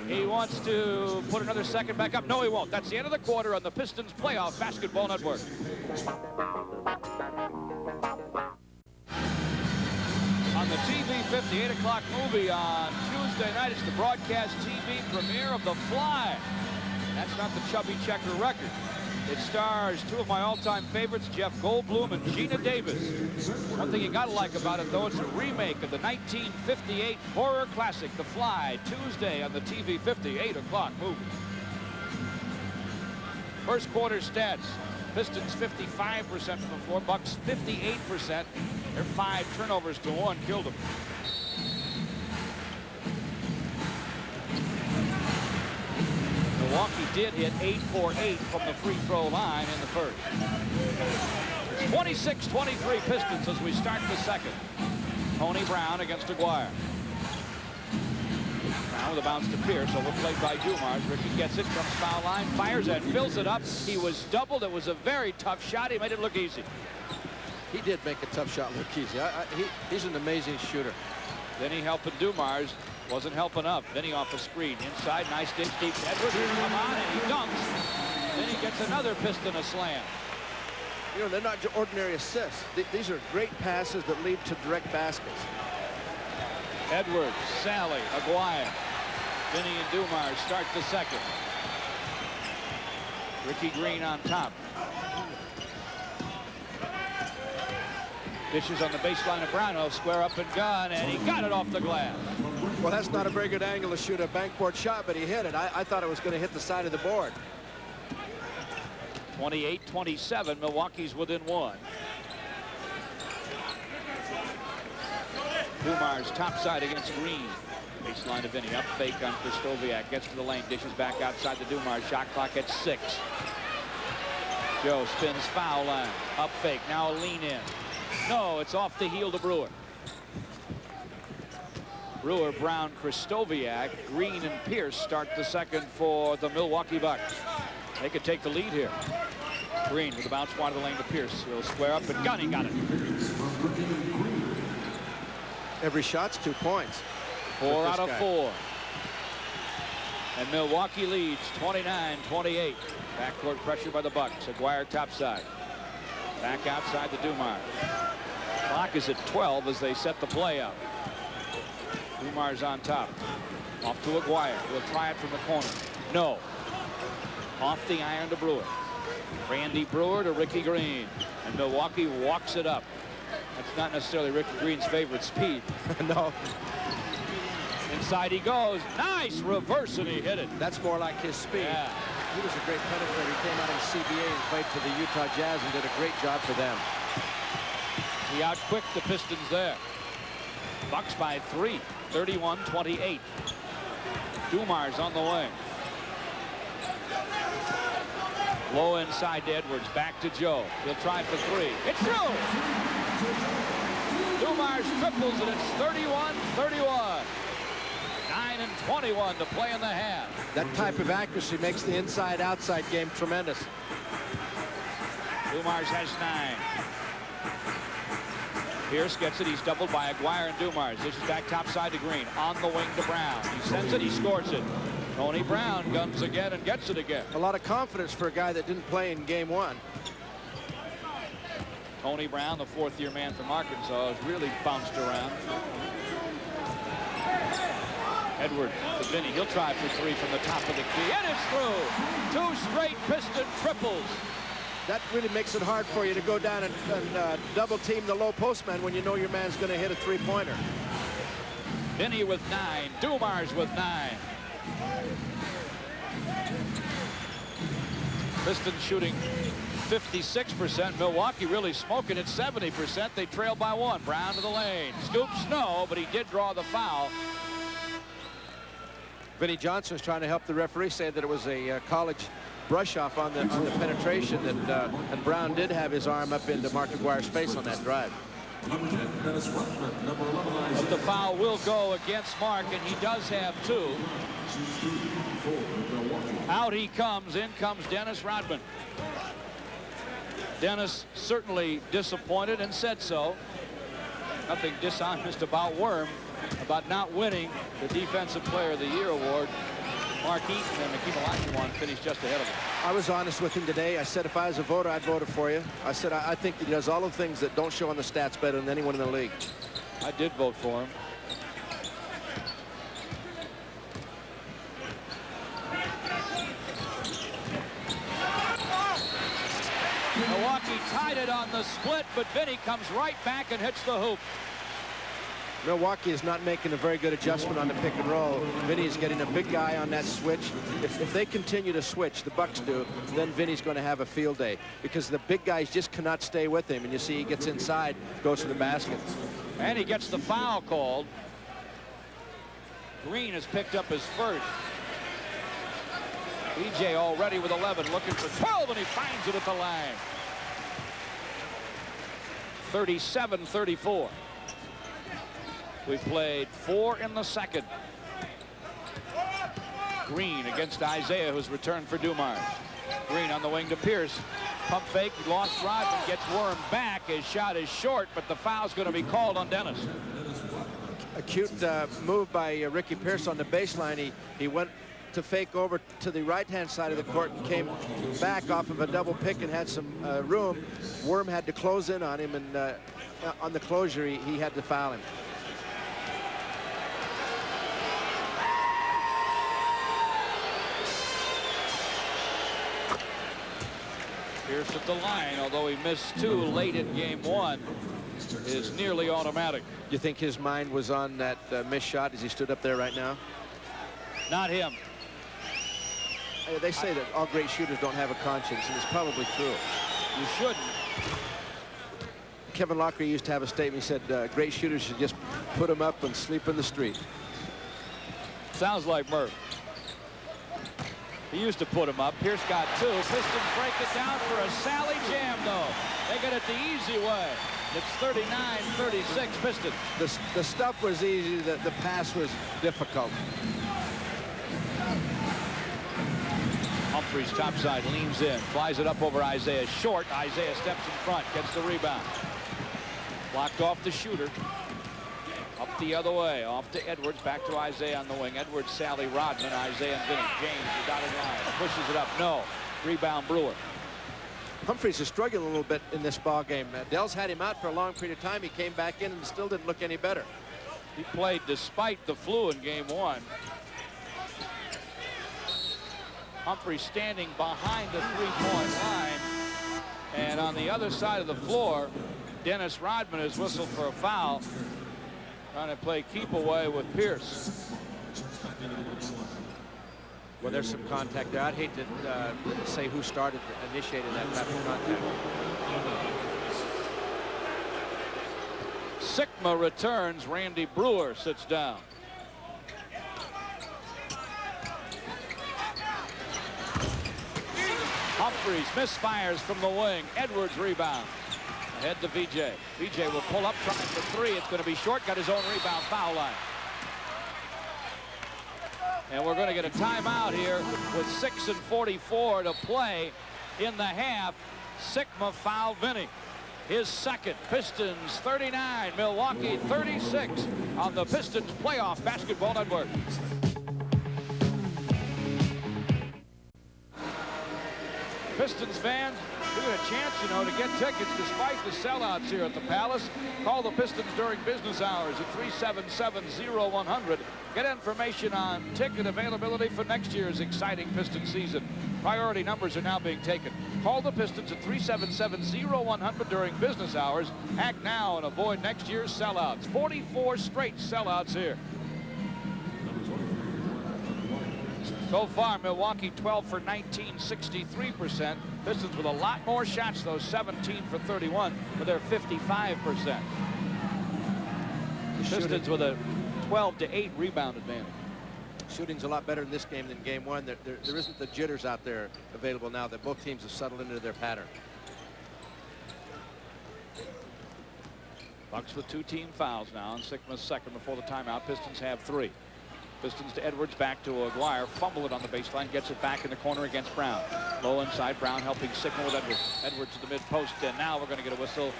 he wants to put another second back up. No, he won't. That's the end of the quarter on the Pistons Playoff Basketball Network. On the TV 50, 8 o'clock movie on Tuesday night, it's the broadcast TV premiere of The Fly. That's not the Chubby Checker record. It stars 2 of my all-time favorites, Jeff Goldblum and Gina Davis. One thing you gotta like about it, though, it's a remake of the 1958 horror classic, The Fly, Tuesday on the TV 50, 8 o'clock movie. First quarter stats. Pistons 55% from the floor, Bucks 58%. Their 5 turnovers to 1 killed them. Milwaukee did hit 8 for 8 from the free throw line in the first. 26-23 Pistons as we start the second. Tony Brown against Aguirre. Brown with a bounce to Pierce, overplayed by Dumars. Ricky gets it, comes foul line, fires and fills it up. He was doubled. It was a very tough shot. He made it look easy. He did make a tough shot look easy. He's an amazing shooter. Then he helping Dumars. Wasn't helping up. Vinny off a screen. Inside, nice dish deep. Edwards will come on and he dunks. Then he gets another Piston a slam. You know, they're not ordinary assists. These are great passes that lead to direct baskets. Edwards, Sally, Aguirre. Vinny and Dumars start the second. Ricky Green on top. Dishes on the baseline of Brown. Square up and gun, and he got it off the glass. Well, that's not a very good angle to shoot a backboard shot, but he hit it. I thought it was going to hit the side of the board. 28-27, Milwaukee's within 1. Dumars topside against Green. Baseline of Vinny, up fake on Kristoviak. Gets to the lane, dishes back outside the Dumars. Shot clock at 6. Joe spins foul line. Up fake, now a lean in. No, it's off the heel to Brewer. Brewer, Brown, Kristoviak, Green, and Pierce start the second for the Milwaukee Bucks. They could take the lead here. Green with the bounce wide of the lane to Pierce. He'll square up and gun. He got it. Every shot's 2 points. 4 out of 4. And Milwaukee leads 29-28. Backcourt pressure by the Bucks. Aguirre topside. Back outside the Dumars. Clock is at 12 as they set the play up. Dumars on top. Off to Aguirre. He'll try it from the corner. No. Off the iron to Brewer. Randy Brewer to Ricky Green. And Milwaukee walks it up. That's not necessarily Ricky Green's favorite speed. No. Inside he goes. Nice reverse, and he hit it. That's more like his speed. Yeah. He was a great penetrator. He came out of the CBA and played for the Utah Jazz and did a great job for them. He outquicked the Pistons there. Bucks by 3, 31-28. Dumars on the wing. Low inside to Edwards, back to Joe. He'll try for 3. It's through! Dumars triples, and it's 31-31. 9 and 21 to play in the half. That type of accuracy makes the inside-outside game tremendous. Dumars has 9. Pierce gets it. He's doubled by Aguirre and Dumars. This is back topside to Green. On the wing to Brown. He sends it. He scores it. Tony Brown guns again and gets it again. A lot of confidence for a guy that didn't play in game 1. Tony Brown, the 4th-year man from Arkansas, has really bounced around. Edwards to Vinny. He'll try for 3 from the top of the key. And it's through. 2 straight Piston triples. That really makes it hard for you to go down and double team the low post man when you know your man's going to hit a 3-pointer. Vinny with 9. Dumars with 9. Pistons shooting 56%. Milwaukee really smoking at 70%. They trail by 1. Brown to the lane. Scoops, no, but he did draw the foul. Vinnie Johnson was trying to help the referee, say that it was a college brush off on the penetration, and Brown did have his arm up into Mark Aguirre's face on that drive. But the foul will go against Mark, and he does have 2. Out he comes. In comes Dennis Rodman. Dennis certainly disappointed and said so. Nothing dishonest about Worm, about not winning the Defensive Player of the Year award. Mark Eaton and Hakeem Olajuwon finished just ahead of him. I was honest with him today. I said if I was a voter, I'd vote for you. I said I think that he does all the things that don't show on the stats better than anyone in the league. I did vote for him. Milwaukee tied it on the split, but Vinny comes right back and hits the hoop. Milwaukee is not making a very good adjustment on the pick and roll. Vinny is getting a big guy on that switch. If they continue to switch, the Bucks do, then Vinny's going to have a field day because the big guys just cannot stay with him. And you see he gets inside, goes to the basket. And he gets the foul called. Green has picked up his first. BJ already with 11, looking for 12, and he finds it at the line. 37-34. We've played 4 in the second. Green against Isaiah, who's returned for Dumars. Green on the wing to Pierce. Pump fake, lost Rodman, gets Worm back. His shot is short, but the foul's going to be called on Dennis. A cute move by Ricky Pierce on the baseline. He went to fake over to the right-hand side of the court and came back off of a double pick and had some room. Worm had to close in on him, and on the closure, he had to foul him. Pierce at the line, although he missed 2 late in game 1, is nearly automatic. You think his mind was on that missed shot as he stood up there right now? Not him. They say that all great shooters don't have a conscience, and it's probably true. You shouldn't. Kevin Lockery used to have a statement. He said great shooters should just put them up and sleep in the street. Sounds like Murph. He used to put him up. Pierce got 2. Pistons break it down for a Sally jam, though. They get it the easy way. It's 39-36 Pistons. The stuff was easy. The pass was difficult. Humphries topside, leans in, flies it up over Isaiah. Short. Isaiah steps in front, gets the rebound. Blocked off the shooter. Up the other way, off to Edwards, back to Isaiah on the wing. Edwards, Sally, Rodman, Isaiah and Vinny. James, the dotted line, pushes it up. No. Rebound Brewer. Humphries is struggling a little bit in this ball game. Dell's had him out for a long period of time. He came back in and still didn't look any better. He played despite the flu in game 1. Humphries standing behind the three-point line. And on the other side of the floor, Dennis Rodman has whistled for a foul. Trying to play keep away with Pierce. Well, there's some contact there. I'd hate to say who started initiating that type of contact. Sigma returns. Randy Brewer sits down. Humphries misfires from the wing. Edwards rebound. Ahead to VJ. VJ will pull up, trying for 3. It's going to be short. Got his own rebound, foul line. And we're going to get a timeout here with 6:44 to play in the half. Sigma foul Vinny. His second. Pistons 39, Milwaukee 36 on the Pistons Playoff Basketball Network. Pistons fans, we get a chance, you know, to get tickets despite the sellouts here at the Palace. Call the Pistons during business hours at 377-0100. Get information on ticket availability for next year's exciting Piston season. Priority numbers are now being taken. Call the Pistons at 377-0100 during business hours. Act now and avoid next year's sellouts. 44 straight sellouts here. So far, Milwaukee 12 for 19, 63%. Pistons with a lot more shots, though, 17 for 31, but they're 55%. Pistons with a 12-8 rebound advantage. Shooting's a lot better in this game than game one. There isn't the jitters out there available now that both teams have settled into their pattern. Bucks with 2 team fouls now, and Sigma's second before the timeout. Pistons have 3. Pistons to Edwards, back to Aguirre. Fumble it on the baseline, gets it back in the corner against Brown. Low inside, Brown helping Sigma with Edwards. Edwards to the mid post, and now we're going to get a whistle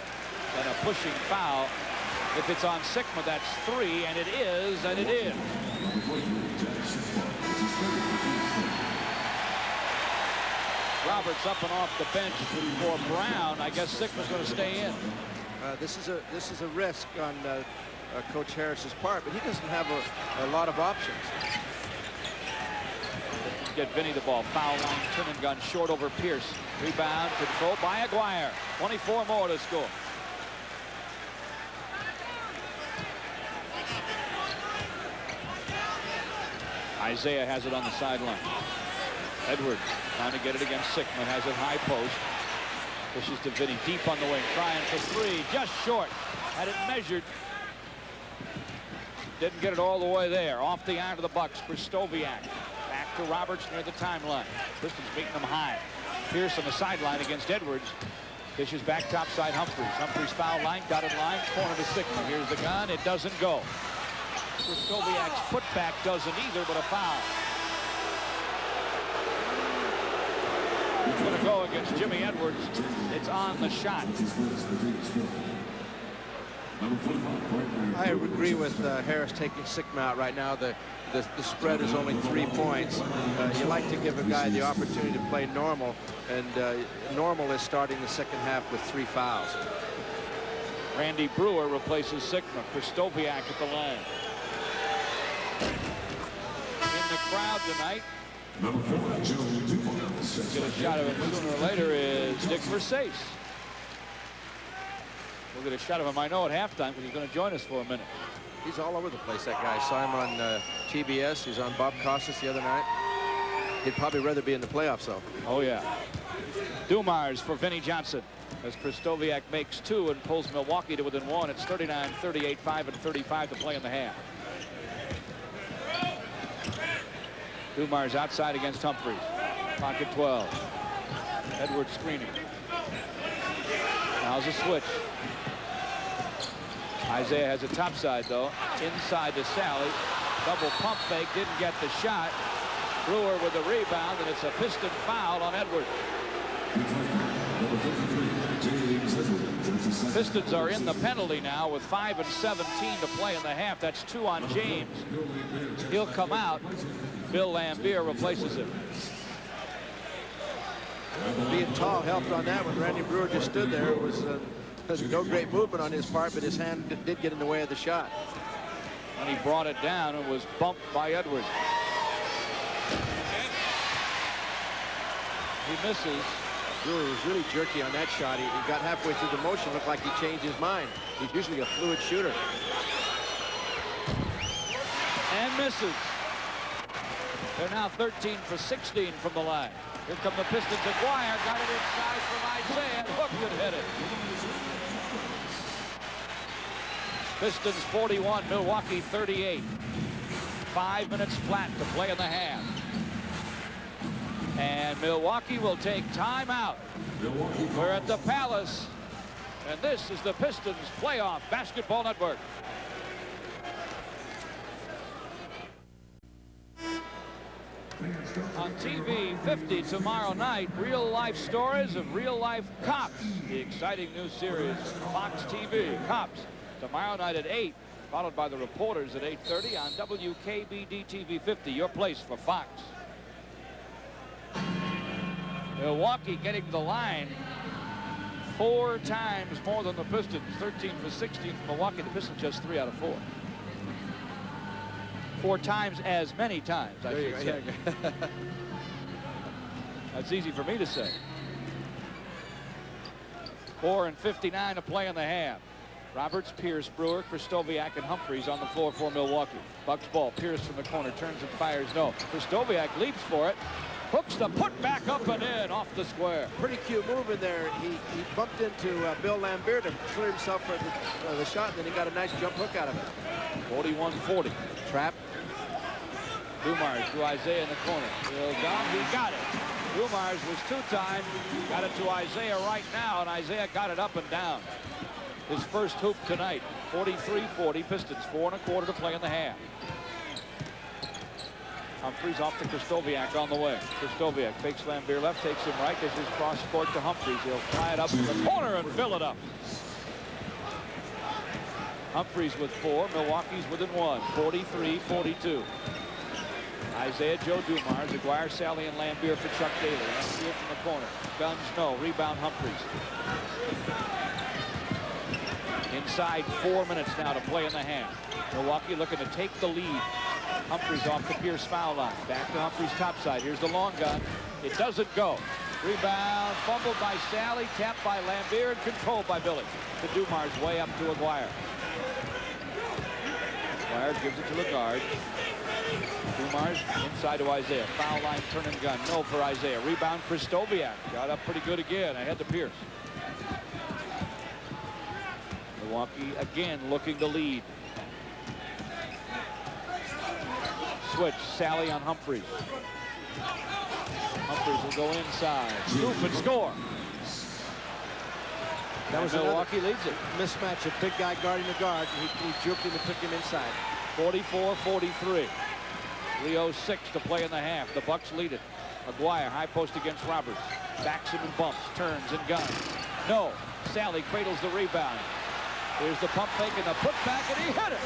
and a pushing foul. If it's on Sigma, that's 3, and it is, and it is. Roberts up and off the bench for Brown. I guess Sigma's going to stay in. This is a risk on Coach Harris's part, but he doesn't have a lot of options. Get Vinny the ball. Foul line, turn and gun, short over Pierce. Rebound, control by Aguirre. 24 more to score. Isaiah has it on the sideline. Edwards trying to get it against Sigma. Has it high post. Pushes to Vinny, deep on the wing, trying for 3, just short. Had it measured. Didn't get it all the way there. Off the iron of the Bucks for Stoviak. Back to Roberts near the timeline. Pistons beating them high. Pierce on the sideline against Edwards. Dishes back topside Humphries. Humphries foul line, dotted line, corner to Sigma. Here's the gun, it doesn't go. Stoviak's putback doesn't either, but a foul. It's going to go against Jimmy Edwards. It's on the shot. I agree with Harris taking Sigma out right now. The spread is only 3 points. You like to give a guy the opportunity to play normal, and normal is starting the second half with 3 fouls. Randy Brewer replaces Sigma. Stoviak at the line. In the crowd tonight. Get a shot of him sooner or later is Dick Versace. We'll get a shot of him, I know, at halftime, because he's going to join us for a minute. He's all over the place, that guy. Saw him on TBS. He's on Bob Costas the other night. He'd probably rather be in the playoffs, though. Oh, yeah. Dumars for Vinnie Johnson as Stoviak makes 2 and pulls Milwaukee to within 1. It's 39-38, 5 and 35 to play in the half. Dumars outside against Humphries. Pocket 12. Edwards screening. Now's a switch. Isaiah has a topside, though. Inside to Sally. Double pump fake. Didn't get the shot. Brewer with the rebound, and it's a Piston foul on Edwards. Pistons are in the penalty now with 5 and 17 to play in the half. That's 2 on James. He'll come out. Bill Lambier replaces him. Being tall helped on that when Randy Brewer just stood there. It was no great movement on his part, but his hand did get in the way of the shot. When he brought it down, it was bumped by Edwards. He misses. Brewer was really jerky on that shot. He got halfway through the motion, looked like he changed his mind. He's usually a fluid shooter. And misses. They're now 13 for 16 from the line. Here come the Pistons. Aguirre got it inside from Isaiah. Hooked and hit it. Pistons 41, Milwaukee 38. 5 minutes flat to play in the half. And Milwaukee will take timeout. We're at the Palace. And this is the Pistons Playoff Basketball Network. On TV 50 tomorrow night, real-life stories of real-life cops. The exciting new series, Fox TV, Cops. Tomorrow night at 8, followed by the Reporters at 8:30 on WKBD TV 50, your place for Fox. Milwaukee getting the line 4 times more than the Pistons. 13 for 16 from Milwaukee. The Pistons just 3 out of 4. 4 times as many times, I should say. That's easy for me to say. 4 and 59 to play in the half. Roberts, Pierce, Brewer, Stoviak, and Humphries on the floor for Milwaukee. Bucks ball. Pierce from the corner turns and fires no. Stoviak leaps for it. Hooks the put back up and in off the square. Pretty cute move in there. He bumped into Bill Lambier to clear himself for the shot, and then he got a nice jump hook out of it. 41-40. Trap. Dumars to Isaiah in the corner. He got it. Dumars was two-time. Got it to Isaiah right now, and Isaiah got it up and down. His first hoop tonight. 43-40 Pistons. 4 1/4 to play in the half. Humphries off to Kristoviak on the way. Kristoviak fakes Lambier left, takes him right. This is cross court to Humphries. He'll fly it up in the corner and fill it up. Humphries with 4. Milwaukee's within 1. 43-42. Isaiah, Joe Dumars, Aguirre, Sally, and Lambier for Chuck Daly. Field from the corner. Guns, no. Rebound, Humphries. Inside 4 minutes now to play in the half. Milwaukee looking to take the lead. Humphries off the Pierce foul line. Back to Humphries topside. Here's the long gun. It doesn't go. Rebound, fumbled by Sally, tapped by Lambier, and controlled by Billy. To Dumars, way up to Aguirre. Aguirre gives it to Lagarde. Dumars inside to Isaiah. Foul line, turn and gun. No for Isaiah. Rebound, Kristoviak. Got up pretty good again. Ahead to Pierce. Milwaukee again looking to lead. Switch, Sally on Humphries. Humphries will go inside. Scoop and score. That was Milwaukee leads it. Mismatch, a big guy guarding the guard. He juked him and took him inside. 44-43. Leo 6 to play in the half. The Bucks lead it. Aguirre high post against Roberts. Backs him and bumps, turns and guns. No. Sally cradles the rebound. Here's the pump fake and the putback, and he hit it.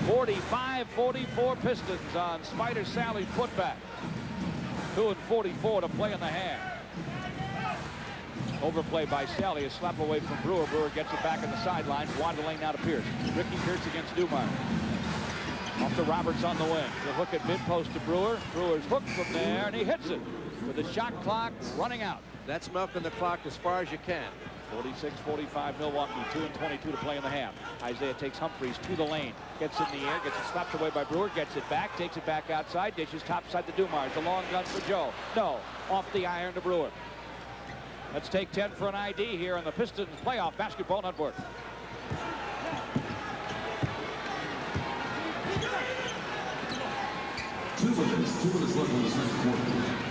(45-44) Pistons on Spider Sally's putback. 2:44 to play in the half. Overplay by Sally, a slap away from Brewer. Brewer gets it back in the sidelines. Wander lane now to Pierce. Ricky Pierce against Dumars. Off to Roberts on the wing. The hook at mid-post to Brewer. Brewer's hooked from there, and he hits it with the shot clock running out. That's milking the clock as far as you can. 46-45 Milwaukee. 2:22 to play in the half. Isaiah takes Humphries to the lane. Gets in the air. Gets it slapped away by Brewer. Gets it back. Takes it back outside. Dishes topside to Dumars. The long gun for Joe. No. Off the iron to Brewer. Let's take 10 for an ID here on the Pistons Playoff Basketball Network. Two minutes left in the second quarter.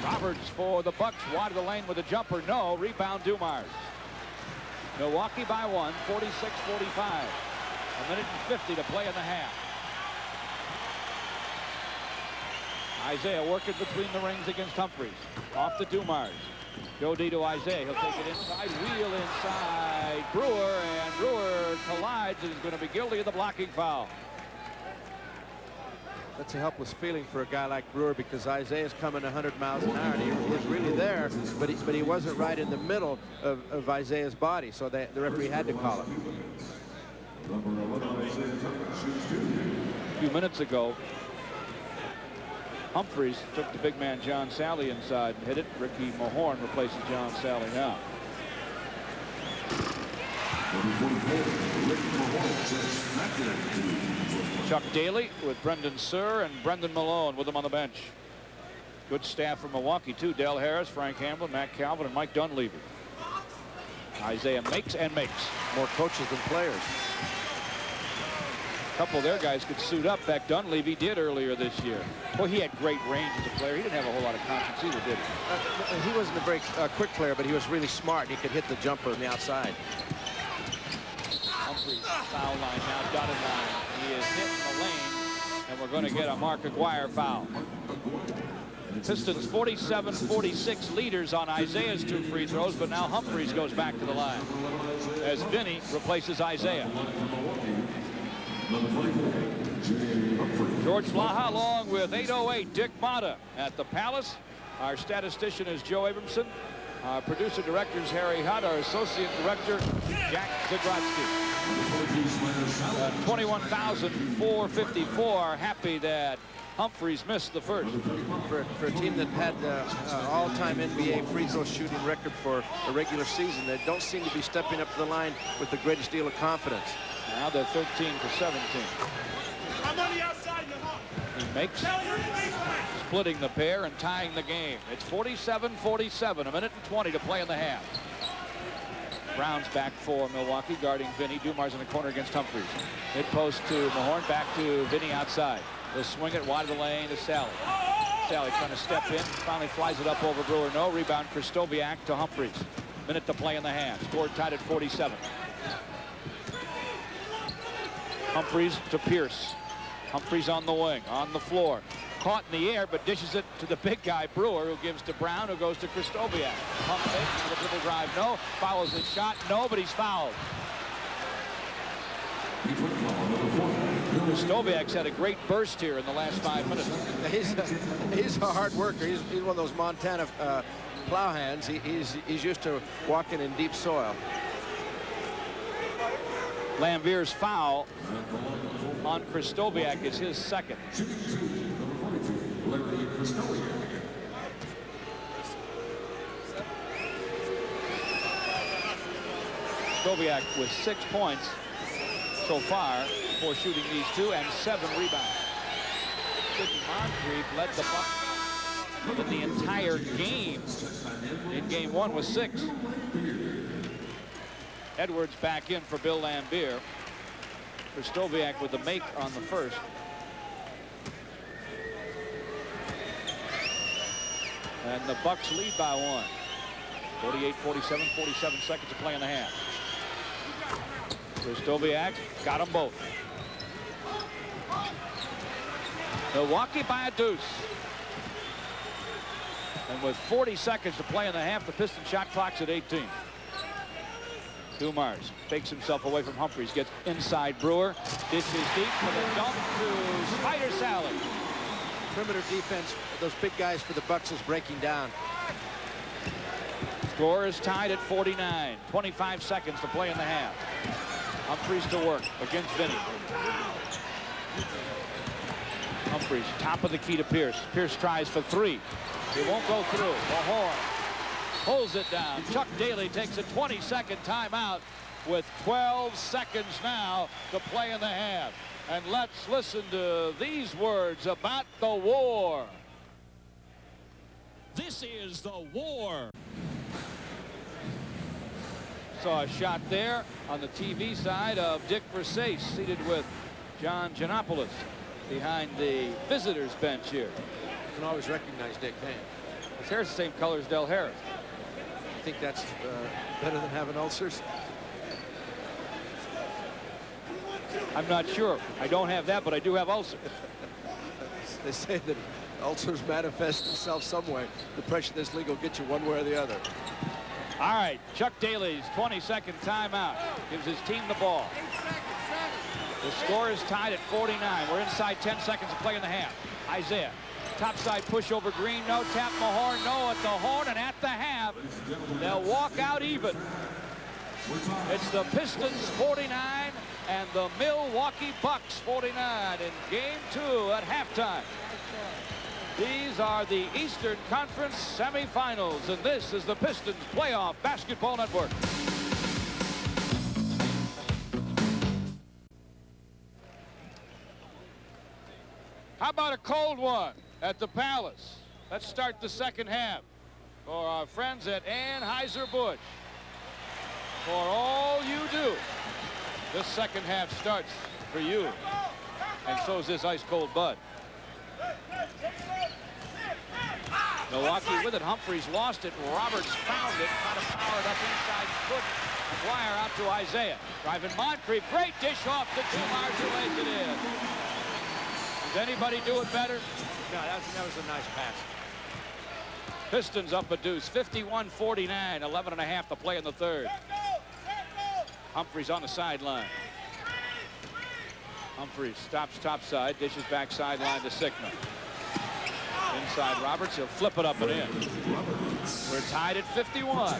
Roberts for the Bucks. Wide of the lane with a jumper. No. Rebound Dumars. Milwaukee by 1. 46-45. 1:50 to play in the half. Isaiah working between the rings against Humphries. Off to Dumars. Joe D to Isaiah. He'll take it inside. Wheel inside. Brewer, and Brewer collides and is going to be guilty of the blocking foul. That's a helpless feeling for a guy like Brewer, because Isaiah's coming 100 miles an hour, and he was really there, but he wasn't right in the middle of Isaiah's body, so the referee had to call it. A few minutes ago, Humphries took the big man John Sally inside and hit it. Ricky Mahorn replaces John Sally now. Chuck Daly with Brendan Surr and Brendan Malone with him on the bench. Good staff from Milwaukee too. Del Harris, Frank Hamlin, Matt Calvin, and Mike Dunleavy. Isaiah makes and makes. More coaches than players. A couple of their guys could suit up. Beck Dunleavy did earlier this year. Boy, he had great range as a player. He didn't have a whole lot of confidence either, did he? He wasn't a very quick player, but he was really smart. He could hit the jumper on the outside. Humphries, foul line now, dotted line. He is hit in the lane, and we're going to get a Mark Aguirre foul. Pistons 47-46 leaders on Isaiah's 2 free throws, but now Humphries goes back to the line as Vinny replaces Isaiah. George Blaha along with 808 Dick Motta at the Palace. Our statistician is Joe Abramson. Our producer director is Harry Hutt. Our associate director, Jack Zagrodsky. 21,454 are happy that Humphries missed the first. For a team that had all-time NBA free throw shooting record for a regular season, they don't seem to be stepping up to the line with the greatest deal of confidence. Now they're 13-17. I'm on the outside. He makes, splitting the pair and tying the game. It's 47-47, 1:20 to play in the half. Brown's back for Milwaukee, guarding Vinny. Dumars in the corner against Humphries. Mid post to Mahorn, back to Vinny outside. They'll swing it wide of the lane to Sally. Sally trying to step in, finally flies it up over Brewer. No rebound. Krzysztofiak to Humphries. Minute to play in the half. Score tied at 47. Humphries to Pierce. Humphries on the wing, on the floor. Caught in the air, but dishes it to the big guy, Brewer, who gives to Brown, who goes to Krzysztofiak. Pump fake, the dribble drive, no. Follows his shot, no, but he's fouled. Krzysztofiak's had a great burst here in the last 5 minutes. He's a hard worker. He's one of those Montana plow hands. He's used to walking in deep soil. Lambier's foul on Krzysztofiak is his second. Krzysztofiak with 6 points so far for shooting these 2 and 7 rebounds. Sidney Moncrief led the Bucks in the entire game. In game 1 was 6. Edwards back in for Bill Lambier. Krzysztofiak with the make on the first. And the Bucks lead by 1. 48-47, 47 seconds to play in the half. Krzysztofiak got them both. Milwaukee by a deuce. And with 40 seconds to play in the half, the Piston shot clock's at 18. Dumars fakes himself away from Humphries, gets inside Brewer, dishes deep for the dunk to Spider Sally. Perimeter defense, those big guys for the Bucks is breaking down. Score is tied at 49. 25 seconds to play in the half. Humphries to work against Vinny. Humphries, top of the key to Pierce. Pierce tries for 3. It won't go through. Mahorn pulls it down. Chuck Daly takes a 20-second timeout with 12 seconds now to play in the half. And let's listen to these words about the war. This is the war. Saw a shot there on the TV side of Dick Versace, seated with John Giannopoulos behind the visitors bench here. You can always recognize Dick's name. His hair's the same color as Del Harris. I think that's better than having ulcers. I'm not sure. I don't have that, but I do have ulcers. They say that ulcers manifest themselves some way. The pressure of this league will get you one way or the other. All right, Chuck Daly's 20-second timeout gives his team the ball. The score is tied at 49. We're inside 10 seconds to play in the half. Isaiah, topside push over Green, no. Tap Mahorn, no at the horn, and at the half, they'll walk out even. It's the Pistons 49 and the Milwaukee Bucks 49 in game 2 at halftime. These are the Eastern Conference semifinals, and this is the Pistons Playoff Basketball Network. How about a cold one at the Palace? Let's start the second half for our friends at Anheuser-Busch. For all you do, this second half starts for you, and so is this ice-cold Bud. Milwaukee with it. Humphries lost it. Roberts found it. Trying to power it up inside. Couldn't. McGuire out to Isaiah. Driving Moncrief. Great dish off to Dumars, who lays it in. Does anybody do it better? No, that was a nice pass. Pistons up a deuce. 51-49. 11 and a half to play in the third. Humphries on the sideline. Humphries stops topside. Dishes back sideline to Sickman. Inside Roberts, he'll flip it up and in. We're tied at 51.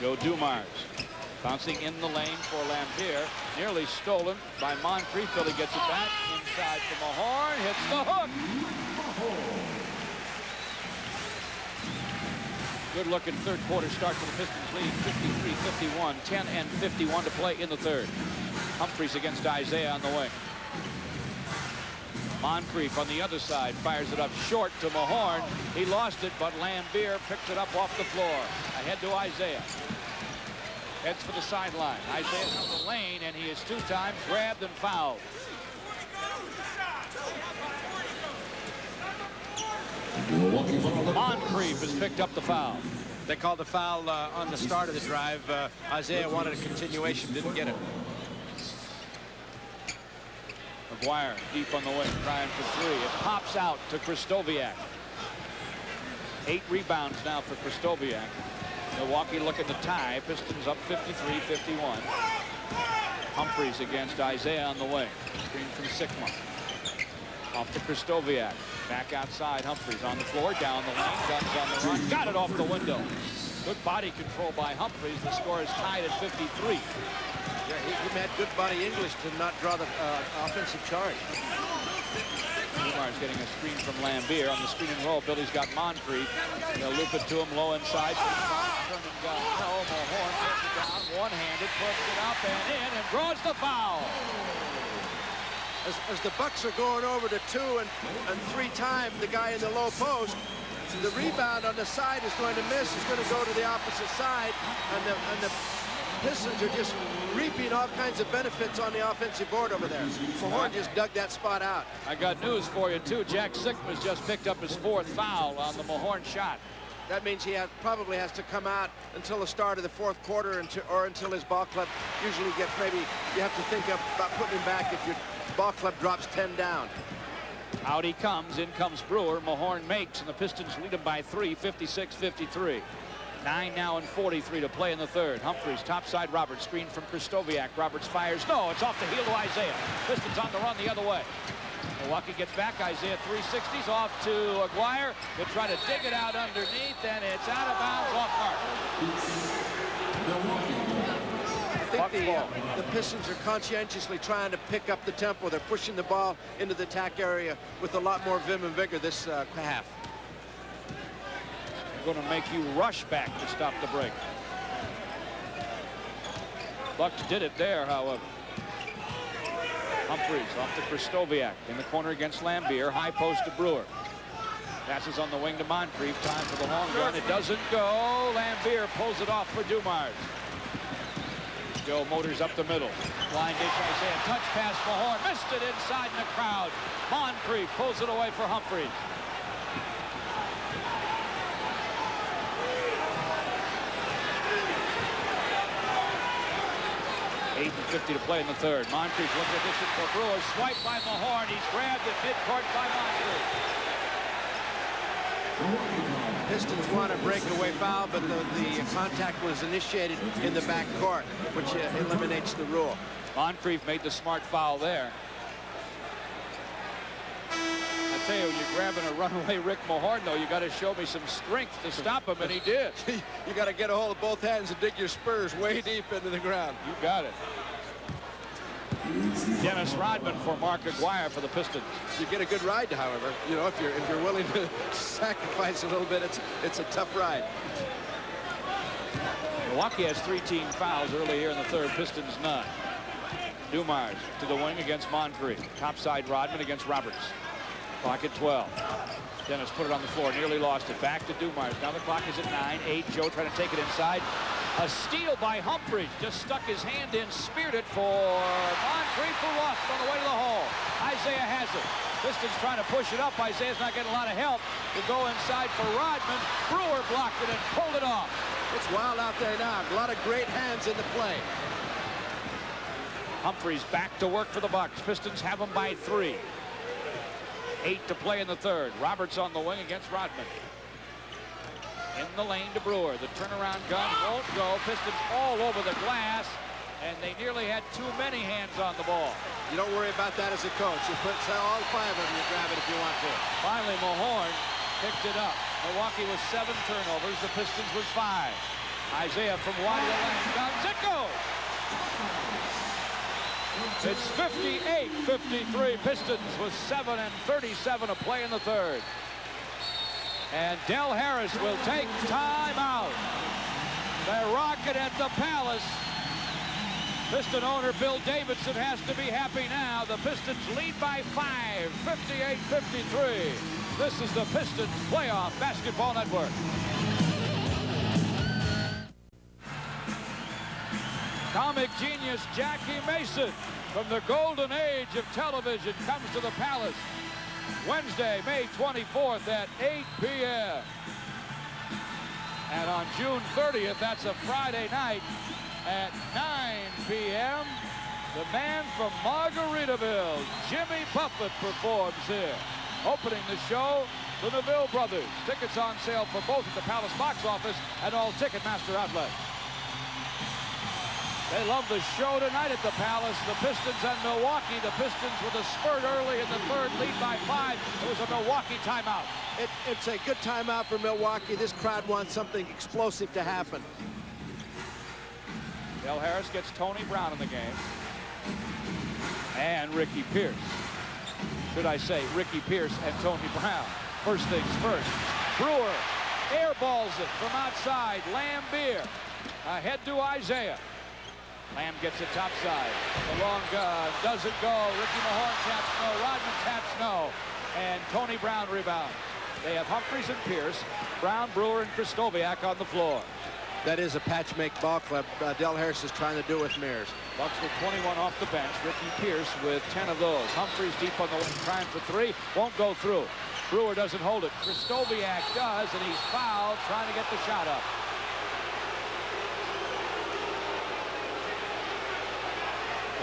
Joe Dumars bouncing in the lane for Lambier. Nearly stolen by Moncrief. Billy gets it back. Inside for Mahorn. Hits the hook. Good looking third quarter start for the Pistons lead. 53-51. 10 and 51 to play in the third. Humphries against Isaiah on the wing. Moncrief on the other side fires it up short to Mahorn. He lost it, but Lambier picks it up off the floor. Ahead to Isaiah. Heads for the sideline. Isaiah down the lane, and he is 2 times grabbed and fouled. Moncrief has picked up the foul. They called the foul on the start of the drive. Isaiah wanted a continuation, didn't get it. McGuire deep on the wing, trying for 3. It pops out to Kristoviak. 8 rebounds now for Kristoviak. Milwaukee looking to tie. Pistons up 53-51. Humphries against Isaiah on the wing. Screen from Sikma. Off to Kristoviak. Back outside. Humphries on the floor, down the lane. Guns on the run. Got it off the window. Good body control by Humphries. The score is tied at 53. Yeah, he had good body English to not draw the offensive charge. Dumar's getting a screen from Lambier. On the screen and roll, Billy's got Moncrief. They'll loop it to him low inside. Turn and go. No, Mahorn puts it down. One-handed, puts it up and in, and draws the foul. As the Bucks are going over to 2 and 3 times the guy in the low post, the rebound on the side is going to miss. It's going to go to the opposite side, and the Pistons are just reaping all kinds of benefits on the offensive board over there. Mahorn just dug that spot out. I got news for you, too. Jack Sikma's just picked up his 4th foul on the Mahorn shot. That means he probably has to come out until the start of the 4th quarter or until his ball club usually gets, maybe you have to think about putting him back if your ball club drops 10 down. Out he comes. In comes Brewer. Mahorn makes, and the Pistons lead him by 3, 56-53. 9 now and 43 to play in the 3rd. Humphries, topside Roberts, screen from Kristoviak. Roberts fires. No, it's off the heel to Isaiah. Pistons on the run the other way. Milwaukee gets back. Isaiah 360s off to Aguirre. They try to dig it out underneath, and it's out of bounds off mark. I think the Pistons are conscientiously trying to pick up the tempo. They're pushing the ball into the attack area with a lot more vim and vigor this half. Going to make you rush back to stop the break. Bucks did it there, however. Humphries off to Kristoviak in the corner against Lambier. High post to Brewer. Passes on the wing to Moncrief. Time for the long run. It doesn't go. Lambier pulls it off for Dumars. Joe motors up the middle. Blind dish Isaiah. Touch pass Mahorn. Missed it inside in the crowd. Moncrief pulls it away for Humphries. 8:50 to play in the 3rd. Moncrief looking at this for Brewer. Swipe by Mahorn. He's grabbed at midcourt by Moncrief. Pistons want a breakaway foul, but the contact was initiated in the back court, which eliminates the rule. Moncrief made the smart foul there. I tell you, when you're grabbing a runaway Rick Mahorn, though, you got to show me some strength to stop him, and he did. You got to get a hold of both hands and dig your spurs way deep into the ground. You got it. Dennis Rodman for Mark Aguirre for the Pistons. You get a good ride, however. You know, if you're willing to sacrifice a little bit, it's a tough ride. Milwaukee has 3 team fouls early here in the 3rd. Pistons none. Dumars to the wing against Moncrief. Topside Rodman against Roberts. Clock at 12. Dennis put it on the floor, nearly lost it. Back to Dumars. Now the clock is at 9. 8. Joe trying to take it inside. A steal by Humphries. Just stuck his hand in, speared it for Moncrief, who lost on the way to the hole. Isaiah has it. Pistons trying to push it up. Isaiah's not getting a lot of help. To go inside for Rodman. Brewer blocked it and pulled it off. It's wild out there now. A lot of great hands in the play. Humphries back to work for the Bucks. Pistons have them by 3. 8 to play in the 3rd. Roberts on the wing against Rodman. In the lane to Brewer. The turnaround gun won't go. Pistons all over the glass, and they nearly had too many hands on the ball. You don't worry about that as a coach. You put all 5 of them, you grab it if you want to. Finally, Mahorn picked it up. Milwaukee was 7 turnovers. The Pistons was 5. Isaiah from wide of the lane. Guns. It goes. It's 58-53. Pistons with 7 and 37 to play in the 3rd. And Del Harris will take time out. They're rocking at the Palace. Piston owner Bill Davidson has to be happy now. The Pistons lead by 5, 58-53. This is the Pistons Playoff Basketball Network. Comic genius Jackie Mason from the golden age of television comes to the Palace Wednesday, May 24th at 8 p.m. And on June 30th, that's a Friday night, at 9 p.m., the man from Margaritaville, Jimmy Buffett, performs here. Opening the show, the Neville Brothers. Tickets on sale for both at the Palace box office and all Ticketmaster outlets. They love the show tonight at the Palace. The Pistons and Milwaukee. The Pistons with a spurt early in the third, lead by 5. It was a Milwaukee timeout. It's a good timeout for Milwaukee. This crowd wants something explosive to happen. Del Harris gets Tony Brown in the game. And Ricky Pierce. Should I say Ricky Pierce and Tony Brown. First things first. Brewer airballs it from outside. Lambeer ahead to Isaiah. Lamb gets it topside. The long gun doesn't go. Ricky Mahorn taps no. Rodman taps no. And Tony Brown rebounds. They have Humphries and Pierce, Brown, Brewer, and Krzysztofiak on the floor. That is a patch-make ball club. Del Harris is trying to do with Mears. Bucks with 21 off the bench. Ricky Pierce with 10 of those. Humphries deep on the wing, trying for 3. Won't go through. Brewer doesn't hold it. Krzysztofiak does, and he's fouled trying to get the shot up.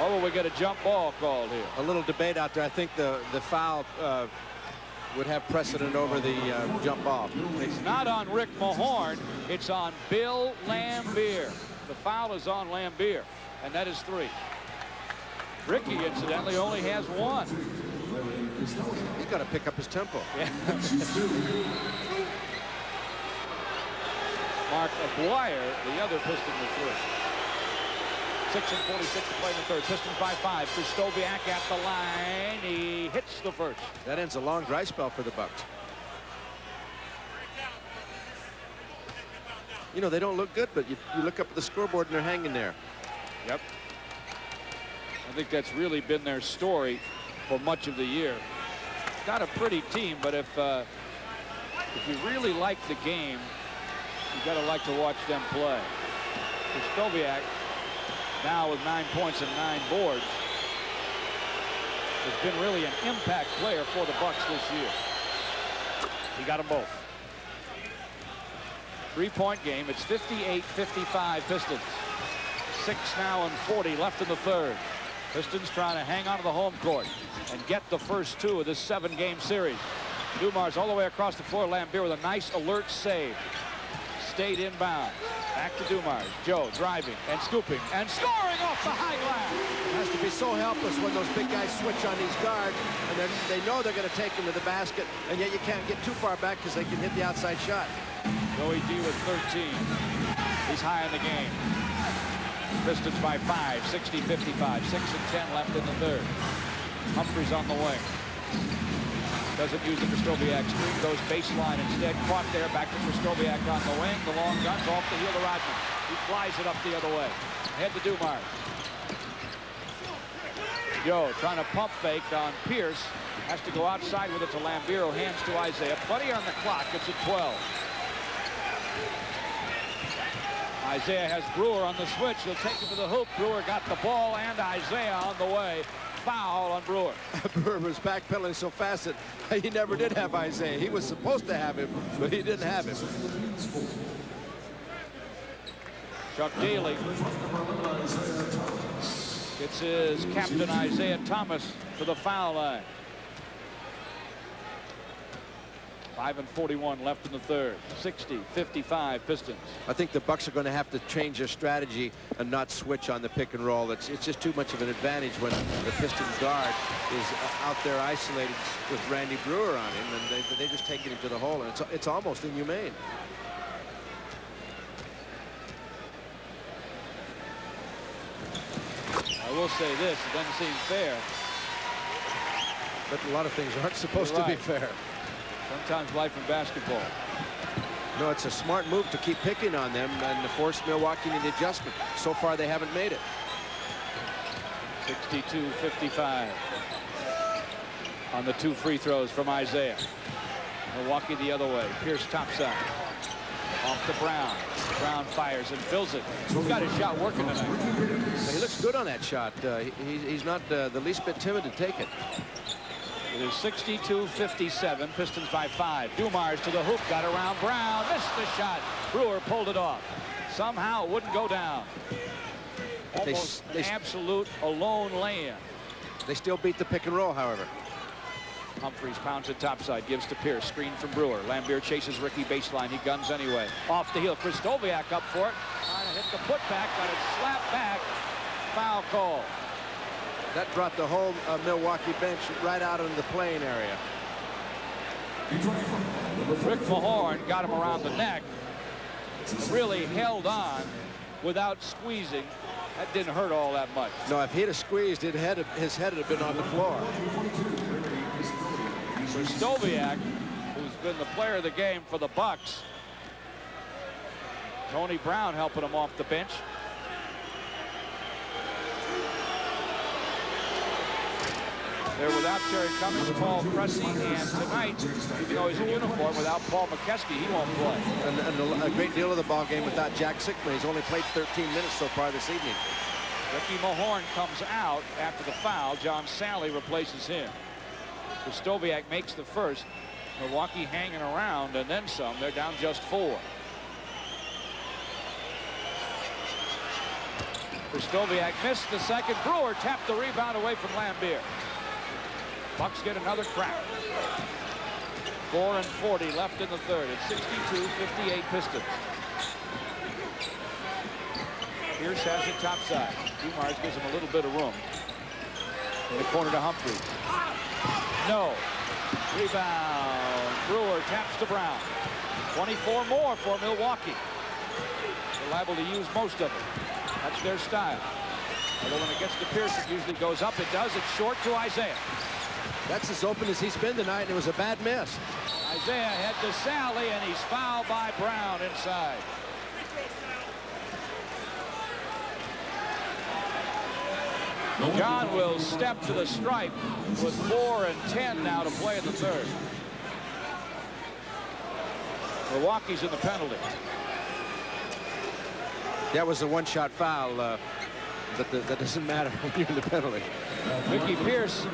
Or will we get a jump ball called here? A little debate out there. I think the foul would have precedent over the jump ball. It's not on Rick Mahorn. It's on Bill Lambeer. The foul is on Lambeer, and that is 3. Ricky, incidentally, only has 1. He's got to pick up his tempo. Yeah. Mark Aguirre, the other Piston, with 3. 6 and 46 to play in the third. Pistons by 5. Krzysztofiak at the line. He hits the first. That ends a long dry spell for the Bucks. You know, they don't look good, but you look up at the scoreboard and they're hanging there. Yep. I think that's really been their story for much of the year. Not a pretty team, but if you really like the game, you got to like to watch them play. Krzysztofiak, now with 9 points and 9 boards, has been really an impact player for the Bucks this year. He got them both. 3-point game. It's 58-55 Pistons. 6 now and 40 left in the third. Pistons trying to hang on to the home court and get the first 2 of this 7-game series. Dumars all the way across the floor. Lambeer with a nice alert save. Stayed inbound. Back to Dumars. Joe driving and scooping and scoring off the high glass. It has to be so helpless when those big guys switch on these guards, and they know they're going to take them to the basket, and yet you can't get too far back because they can hit the outside shot. Joey D with 13. He's high in the game. Pistons by 5, 60-55. 6 and 10 left in the third. Humphries on the wing. Doesn't use the Krzysztofiak screen, goes baseline instead. Caught there, back to Krzysztofiak on the wing. The long gun's off the heel of Rodman. He flies it up the other way. Ahead to Dumars. Joe trying to pump fake on Pierce. Has to go outside with it to Lambeer, hands to Isaiah. Plenty on the clock. It's at 12. Isaiah has Brewer on the switch. He'll take it to the hoop. Brewer got the ball and Isaiah on the way. Foul on Brewer. Brewer was backpedaling so fast that he never did have Isaiah. He was supposed to have him, but he didn't have him. Chuck Daly gets his captain Isaiah Thomas to the foul line. 5 and 41 left in the third. 60-55 Pistons. I think the Bucks are going to have to change their strategy and not switch on the pick and roll. It's just too much of an advantage when the Pistons guard is out there isolated with Randy Brewer on him, and they just taking him to the hole, and it's almost inhumane. I will say this, it doesn't seem fair. But a lot of things aren't supposed to be fair. Sometimes life in basketball. No, it's a smart move to keep picking on them and to force Milwaukee into adjustment. So far, they haven't made it. 62-55 on the 2 free throws from Isaiah. Milwaukee the other way. Pierce topside. Off to Brown. Brown fires and fills it. He's got his shot working tonight. He looks good on that shot. He's not the least bit timid to take it. It is 62-57. Pistons by 5. Dumars to the hoop. Got around Brown. Missed the shot. Brewer pulled it off. Somehow it wouldn't go down. Almost an absolute alone lay-in. They still beat the pick and roll, however. Humphries pounds it topside, gives to Pierce. Screen from Brewer. Lambier chases Ricky baseline. He guns anyway. Off the heel. Kristoviak up for it. Trying to hit the putback. Got it slapped back. Foul call. That brought the whole Milwaukee bench right out into the playing area. Rick Mahorn got him around the neck. Really held on without squeezing. That didn't hurt all that much. No, if he'd have squeezed, his head would have been on the floor. Kristoviak, who's been the player of the game for the Bucks. Tony Brown helping him off the bench. They're without Terry Cummings, Paul Pressey, and tonight, even though he's in uniform, without Paul McKeskey, he won't play. And a great deal of the ball game without Jack Sickman. He's only played 13 minutes so far this evening. Ricky Mahorn comes out after the foul. John Sally replaces him. Kristoviak makes the first. Milwaukee hanging around and then some. They're down just 4. Kristoviak missed the second. Brewer tapped the rebound away from Lambier. Bucks get another crack. 4:40 left in the third. It's 62-58 Pistons. Pierce has it topside. Dumars gives him a little bit of room. In the corner to Humphries. No. Rebound. Brewer taps to Brown. 24 more for Milwaukee. They're liable to use most of it. That's their style. Although when it gets to Pierce, it usually goes up. It does. It's short to Isaiah. That's as open as he's been tonight, and it was a bad miss. Isaiah head to Sally, and he's fouled by Brown inside. John will step to the stripe with 4 and 10 now to play in the third. Milwaukee's in the penalty. That was a one-shot foul, but that doesn't matter when you're in the penalty. Ricky Pierce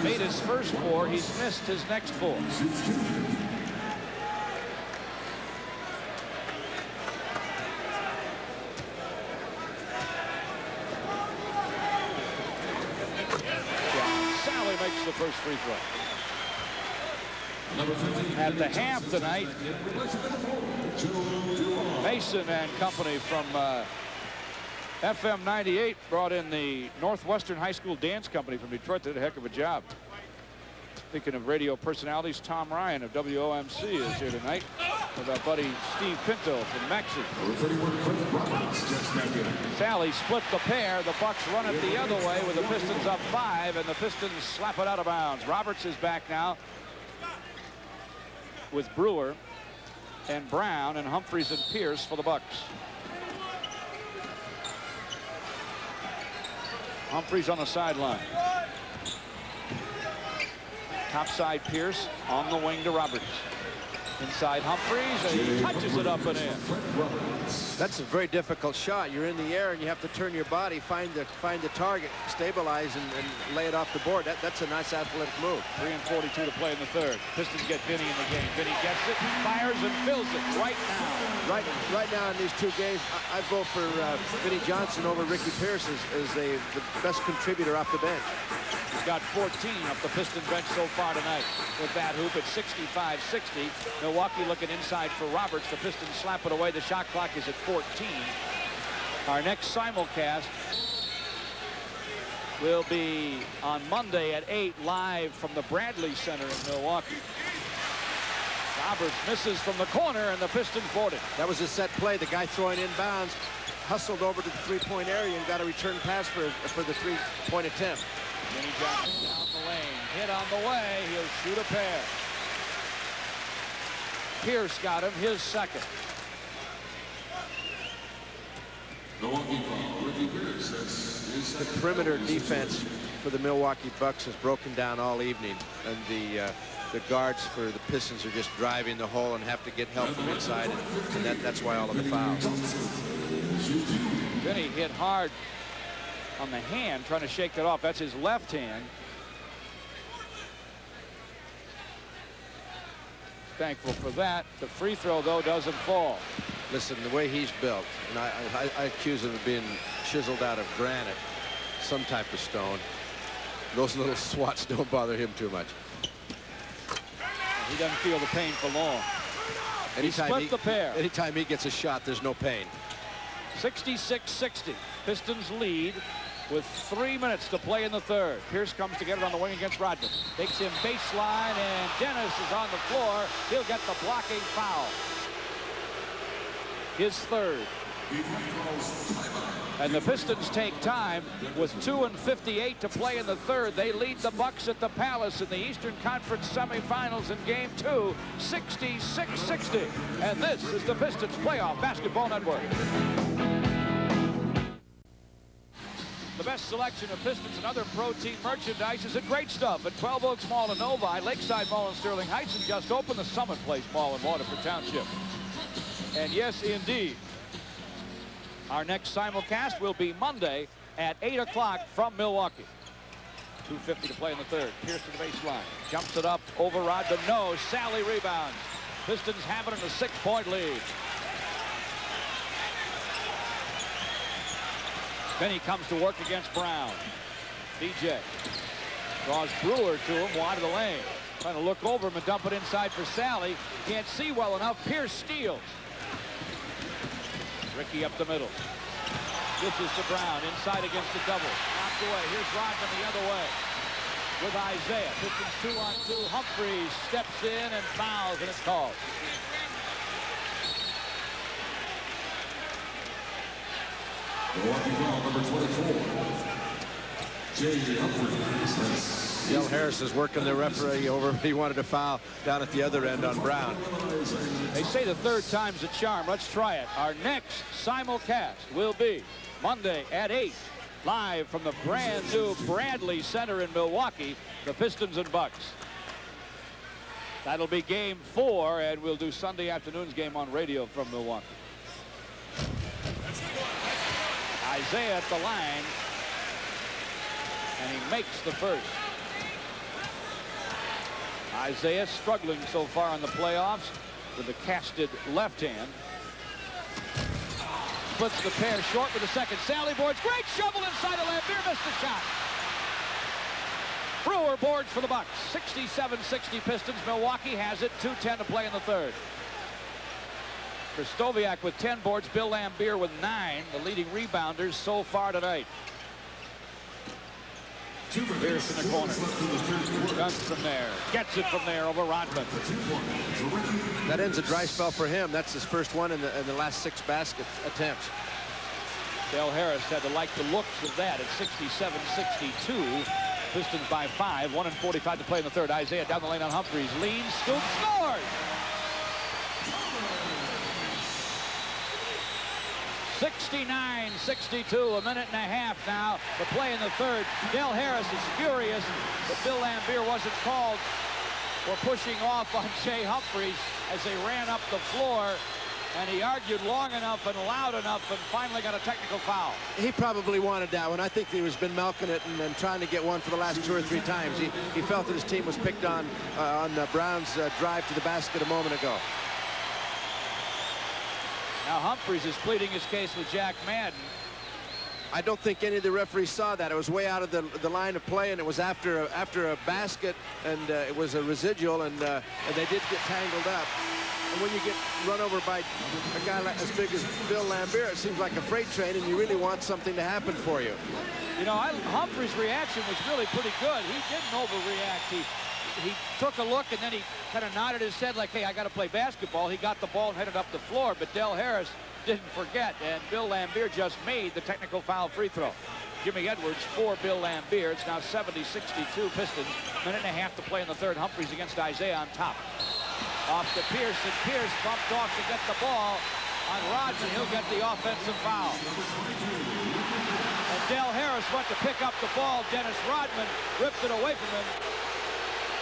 made his first 4. He's missed his next 4. Sally makes the first free throw. At the half tonight, Mason and company from FM 98 brought in the Northwestern High School Dance Company from Detroit. Did a heck of a job. Speaking of radio personalities, Tom Ryan of WOMC is here tonight with our buddy Steve Pinto from Mexi. Sally split the pair. The Bucks run it the other way with the Pistons up 5, and the Pistons slap it out of bounds. Roberts is back now with Brewer and Brown and Humphries and Pierce for the Bucks. Humphries on the sideline. Topside Pierce on the wing to Roberts. Inside Humphries, and he touches it up and in. That's a very difficult shot. You're in the air and you have to turn your body, find the target, stabilize, and lay it off the board. That's a nice athletic move. 3:42 to play in the third. Pistons get Vinny in the game. Vinny gets it, fires and fills it right now. Right now in these two games, I vote for Vinny Johnson over Ricky Pierce as the best contributor off the bench. He's got 14 off the Pistons bench so far tonight with that hoop at 65-60. Milwaukee looking inside for Roberts. The Pistons slap it away. The shot clock is at 14. Our next simulcast will be on Monday at 8 live from the Bradley Center in Milwaukee. Roberts misses from the corner and the Pistons board it. That was a set play. The guy throwing inbounds hustled over to the three-point area and got a return pass for the three-point attempt. Vinny Johnson down the lane. Hit on the way. He'll shoot a pair. Pierce got him his second. Milwaukee foul, Ricky The perimeter defense for the Milwaukee Bucks has broken down all evening, and the guards for the Pistons are just driving the hole and have to get help from inside, and that's why all of the fouls. Then he hit hard on the hand, trying to shake it off. That's his left hand. Thankful for that. The free throw, though, doesn't fall. Listen, the way he's built, and I accuse him of being chiseled out of granite, some type of stone. Those little swats don't bother him too much. He doesn't feel the pain for long. Anytime he split the pair. Anytime he gets a shot, there's no pain. 66-60. Pistons lead with 3 minutes to play in the third. Pierce comes to get it on the wing against Rodman. Takes him baseline, and Dennis is on the floor. He'll get the blocking foul. His third. And the Pistons take time with 2:58 to play in the third. They lead the Bucks at the Palace in the Eastern Conference semifinals in Game 2, 66-60. And this is the Pistons Playoff Basketball Network. The best selection of Pistons and other pro team merchandise is at Great Stuff at 12 Oaks Mall in Novi, Lakeside Mall in Sterling Heights, and just opened the Summit Place Mall in Waterford Township. And yes, indeed, our next simulcast will be Monday at 8 o'clock from Milwaukee. 2:50 to play in the third. Pierce to the baseline. Jumps it up over Rodman. No. Sally rebounds. Pistons have it in a 6-point lead. Then he comes to work against Brown. DJ draws Brewer to him, wide of the lane. Trying to look over him and dump it inside for Sally. Can't see well enough. Pierce steals. Ricky up the middle. Dishes to Brown. Inside against the double. Knocked away. Here's Rodman the other way with Isaiah. Pistons 2-on-2. Humphries steps in and fouls, and it's called. Milwaukee foul number 24. J.J. Humphries. Del Harris is working the referee over. He wanted to foul down at the other end on Brown. They say the third time's a charm. Let's try it. Our next simulcast will be Monday at 8, live from the brand new Bradley Center in Milwaukee, the Pistons and Bucks. That'll be Game 4, and we'll do Sunday afternoon's game on radio from Milwaukee. Isaiah at the line, and he makes the first. Isaiah struggling so far in the playoffs with the casted left hand. Puts the pair short with the second. Sally boards. Great shovel inside of Lambier. Missed the shot. Brewer boards for the Bucks. 67-60 Pistons. Milwaukee has it. 2:10 to play in the third. Krzysztofiak with 10 boards. Bill Lambier with 9. The leading rebounders so far tonight. Pierce in the corner. Guns from there. Gets it from there over Rodman. That ends a dry spell for him. That's his first one in the last 6 basket attempts. Del Harris had to like the looks of that at 67-62. Pistons by 5. 1:45 to play in the third. Isaiah down the lane on Humphries. Leans, scoops, scores! 69-62, a minute and a half now to play in the third. Del Harris is furious that Bill Lambier wasn't called for pushing off on Jay Humphries as they ran up the floor, and he argued long enough and loud enough and finally got a technical foul. He probably wanted that one. I think he was been milking it and trying to get one for the last 2 or 3 times. He felt that his team was picked on Brown's drive to the basket a moment ago. Now Humphries is pleading his case with Jack Madden. I don't think any of the referees saw that. It was way out of the line of play, and it was after a basket, and it was a residual, and they did get tangled up. And when you get run over by a guy like, as big as Bill Lambier, it seems like a freight train, and you really want something to happen for you. You know, Humphries' reaction was really pretty good. He didn't overreact. He took a look, and then he kind of nodded his head like, hey, I got to play basketball. He got the ball and headed up the floor, but Del Harris didn't forget, and Bill Lambier just made the technical foul free throw. Jimmy Edwards for Bill Lambier. It's now 70-62 Pistons. Minute and a half to play in the third. Humphries against Isaiah on top. Off to Pierce, and Pierce bumped off to get the ball on Rodman. He'll get the offensive foul. Harris went to pick up the ball. Dennis Rodman ripped it away from him.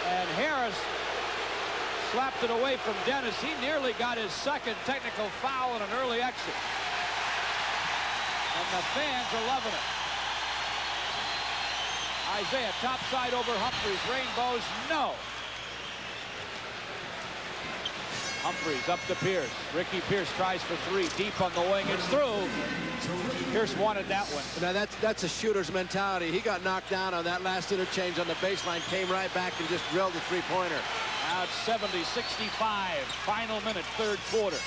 And Harris slapped it away from Dennis. He nearly got his second technical foul in an early exit. And the fans are loving it. Isaiah topside over Humphries. Rainbows, no. Humphries up to Pierce. Ricky Pierce tries for three. Deep on the wing. It's through. Pierce wanted that one. Now that's a shooter's mentality. He got knocked down on that last interchange on the baseline, came right back and just drilled the three-pointer. Now it's 70-65. Final minute, third quarter.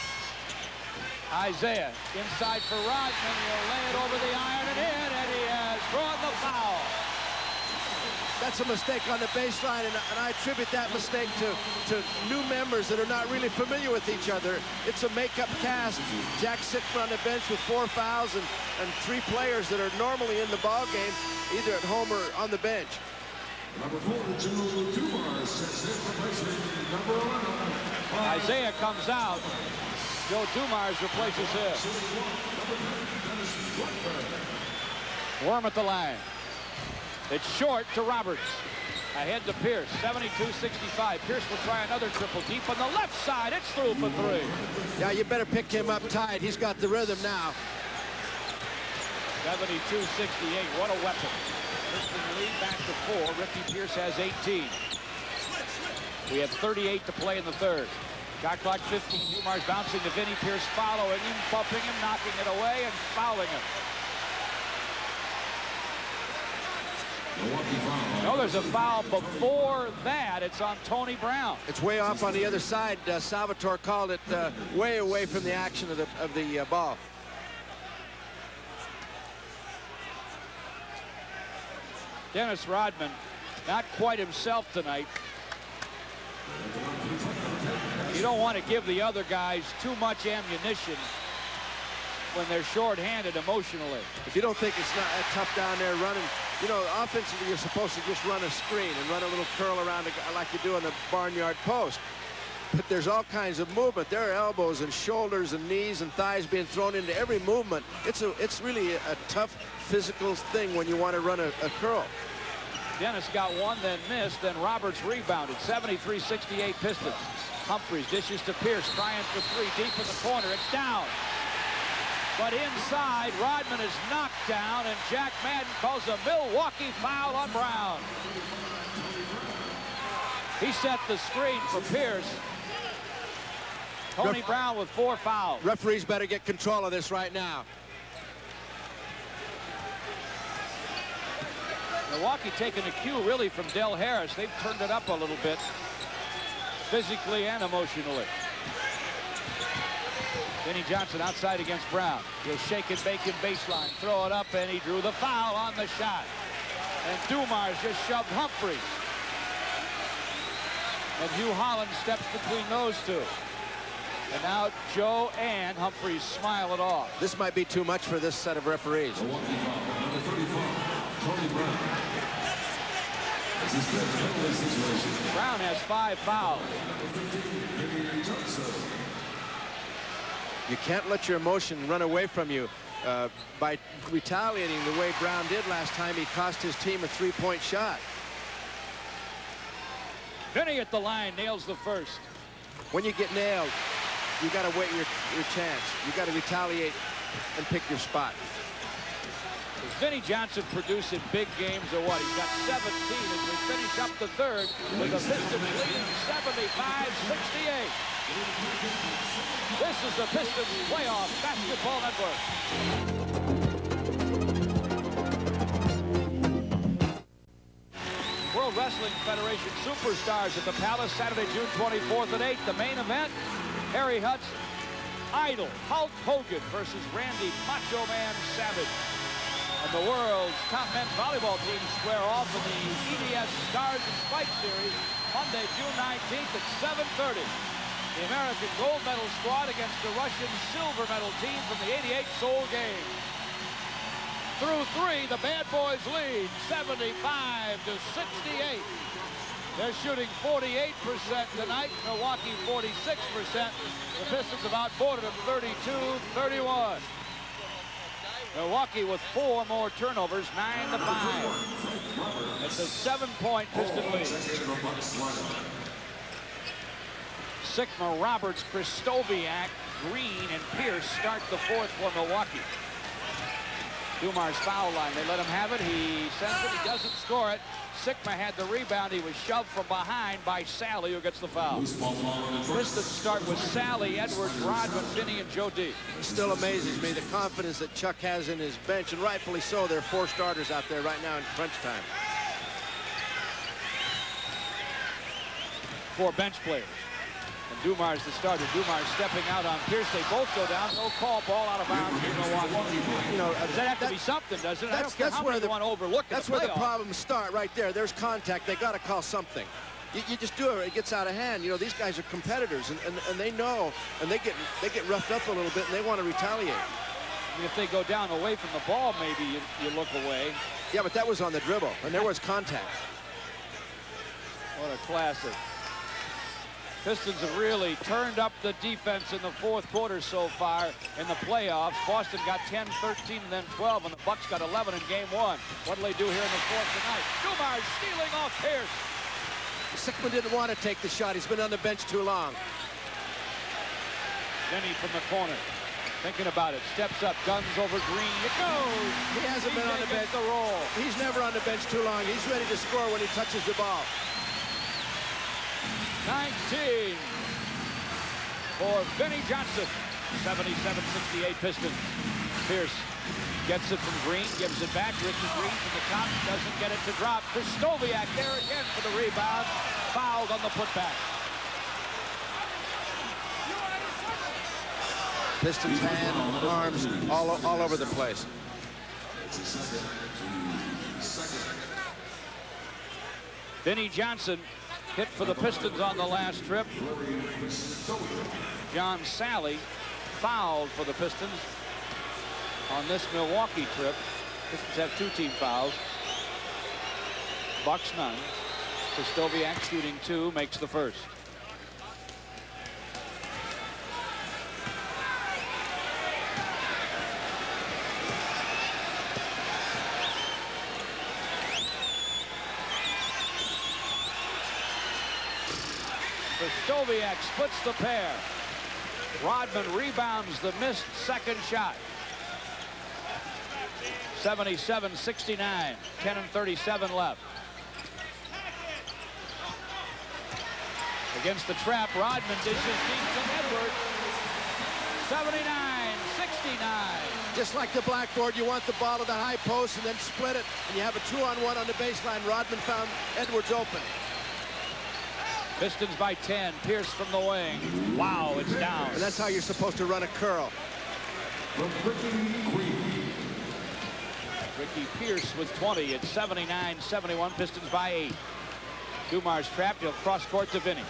Isaiah inside for Rodman. He'll lay it over the iron and in, and he has drawn the foul. That's a mistake on the baseline, and I attribute that mistake to new members that are not really familiar with each other. It's a makeup cast. Jack Sickman on the bench with 4 fouls and 3 players that are normally in the ball game, either at home or on the bench. Number 4, Joe Dumars sets in replacing number 11. Isaiah comes out. Joe Dumars replaces him. Worm at the line. It's short to Roberts. Ahead to Pierce, 72-65. Pierce will try another triple deep on the left side. It's through for 3. Yeah, you better pick him up tight. He's got the rhythm now. 72-68, what a weapon. Pistons lead back to 4. Ricky Pierce has 18. We have 38 to play in the third. Shot clock 15. Dumars bouncing to Vinny. Pierce following him, bumping him, knocking it away, and fouling him. No, there's a foul before that. It's on Tony Brown. It's way off on the other side. Salvatore called it way away from the action of the ball. Dennis Rodman, not quite himself tonight. You don't want to give the other guys too much ammunition when they're short-handed emotionally. If you don't think it's not tough down there running, you know, offensively you're supposed to just run a screen and run a little curl around like you do on the barnyard post. But there's all kinds of movement. There are elbows and shoulders and knees and thighs being thrown into every movement. It's really a tough physical thing when you want to run a curl. Dennis got one, then missed, then Roberts rebounded. 73-68 Pistons. Humphries dishes to Pierce, trying for 3 deep in the corner. It's down. But inside, Rodman is knocked down, and Jack Madden calls a Milwaukee foul on Brown. He set the screen for Pierce. Tony Brown with 4 fouls. Referees better get control of this right now. Milwaukee taking a cue really from Del Harris. They've turned it up a little bit, physically and emotionally. Vinnie Johnson outside against Brown. He'll shake and bake him baseline, throw it up, and he drew the foul on the shot. And Dumars just shoved Humphries. And Hugh Holland steps between those two. And now Joe and Humphries smile it off. This might be too much for this set of referees. Number 35, Tony Brown. This is the penalty situation. Brown has 5 fouls. You can't let your emotion run away from you by retaliating the way Brown did last time. He cost his team a 3-point shot. Vinny at the line nails the first. When you get nailed, you got to wait your chance. You got to retaliate and pick your spot. Is Vinnie Johnson producing big games or what? He's got 17 as we finish up the third with the Pistons leading 75-68. This is the Pistons Playoff Basketball Network. World Wrestling Federation Superstars at the Palace, Saturday, June 24th at 8. The main event, Harry Hudson, Idol, Hulk Hogan versus Randy Macho Man Savage. And the world's top men's volleyball teams square off in the EDS Stars and Spikes Series Monday, June 19th at 7:30. The American gold medal squad against the Russian silver medal team from the '88 Seoul Games. Through 3, the Bad Boys lead 75-68. They're shooting 48% tonight. Milwaukee 46%. The Pistons have outboarded them 32-31. Milwaukee with 4 more turnovers, 9-5. It's a 7-point Piston lead. Sigma, Roberts, Kristoviak, Green, and Pierce start the 4th for Milwaukee. Dumar's foul line. They let him have it. He sends it. He doesn't score it. Sigma had the rebound. He was shoved from behind by Sally, who gets the foul. Pistons start with Sally, Edwards, Rodman, Finney, and Joe D. It still amazes me the confidence that Chuck has in his bench, and rightfully so. There are 4 starters out there right now in crunch time. 4 bench players. And Dumar's the starter. Dumar's stepping out on Pierce. They both go down. No call. Ball out of bounds for Milwaukee. You know, does that have to be something, doesn't it? I don't care how many you want to overlook. That's where the problems start, right there. There's contact. They got to call something. You just do it. It gets out of hand. You know, these guys are competitors, and they know, and they get roughed up a little bit, and they want to retaliate. I mean, if they go down away from the ball, maybe you look away. Yeah, but that was on the dribble, and there was contact. What a classic. Pistons have really turned up the defense in the 4th quarter so far in the playoffs. Boston got 10, 13, and then 12, and the Bucks got 11 in game 1. What do they do here in the 4th tonight? Dumar's stealing off Pierce. Sigma didn't want to take the shot. He's been on the bench too long. Denny from the corner, thinking about it. Steps up, guns over Green. It goes. He hasn't been on the bench. The roll. He's never on the bench too long. He's ready to score when he touches the ball. 19 for Vinnie Johnson. 77-68 Pistons. Pierce gets it from Green, gives it back. Ricky Green from the top, doesn't get it to drop. Kristoviak there again for the rebound. Fouled on the putback. Pistons hand, arms, all over the place. Vinnie Johnson hit for the Pistons on the last trip. John Sally fouled for the Pistons on this Milwaukee trip. Pistons have 2 team fouls. Bucks none. Kristoviak shooting 2, makes the first. Kristoviak splits the pair. Rodman rebounds the missed second shot. 77-69, 10:37 left. Against the trap, Rodman dishes deep to Edwards. 79-69. Just like the blackboard, you want the ball to the high post and then split it, and you have a 2-on-1 on the baseline. Rodman found Edwards open. Pistons by 10. Pierce from the wing. Wow, it's down. And that's how you're supposed to run a curl. Ricky Pierce with 20. It's 79-71. Pistons by 8. Dumar's trapped. He'll cross court to Vinny.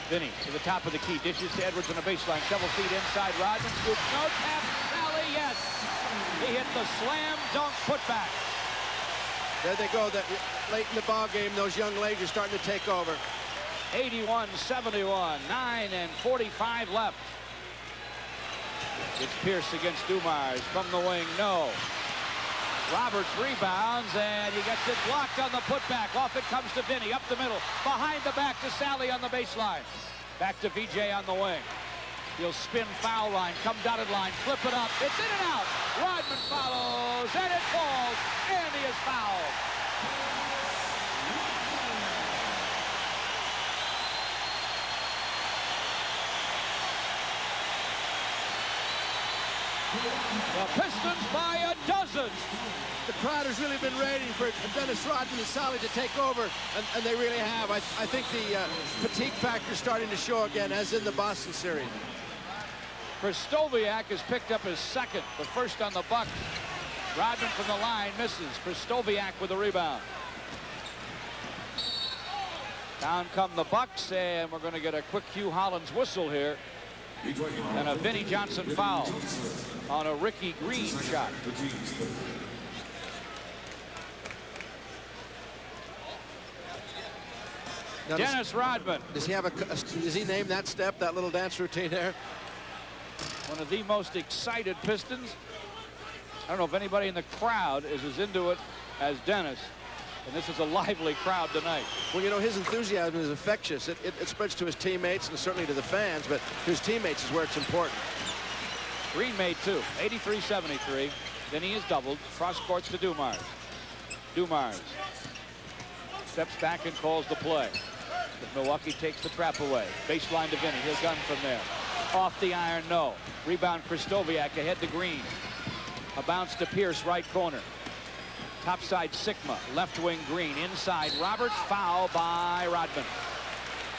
Vinny to the top of the key. Dishes to Edwards on the baseline. Shovel feet inside. Rodman scoops. No tap. Sally, yes. He hit the slam dunk putback. There they go. Late in the ball game, those young legs are starting to take over. 81-71, 9:45 left. It's Pierce against Dumars from the wing, no. Roberts rebounds, and he gets it blocked on the putback. Off it comes to Vinny, up the middle, behind the back to Sally on the baseline. Back to VJ on the wing. He'll spin foul line, come dotted line, flip it up, it's in and out. Rodman follows, and it falls, and he is fouled. The Pistons by a dozen. The crowd has really been waiting for Dennis Rodman and Sally to take over, and they really have. I think the fatigue factor is starting to show again, as in the Boston series. Kristoviak has picked up his second, the first on the Bucks. Rodman from the line misses. Kristoviak with the rebound. Down come the Bucks, and we're going to get a quick Hugh Hollins whistle here. And a Vinnie Johnson foul on a Ricky Green shot. Now, Dennis Rodman. Does he name that step, that little dance routine there? One of the most excited Pistons. I don't know if anybody in the crowd is as into it as Dennis. And this is a lively crowd tonight. Well, you know, his enthusiasm is infectious. It spreads to his teammates and certainly to the fans, but to his teammates is where it's important. Green made two, 83-73. Then he is doubled. Cross courts to Dumars. Dumars steps back and calls the play. But Milwaukee takes the trap away. Baseline to Vinny. He'll gun from there. Off the iron, no. Rebound Krzysztofiak ahead to Green. A bounce to Pierce, right corner. Topside Sikma, left wing Green. Inside Roberts, foul by Rodman.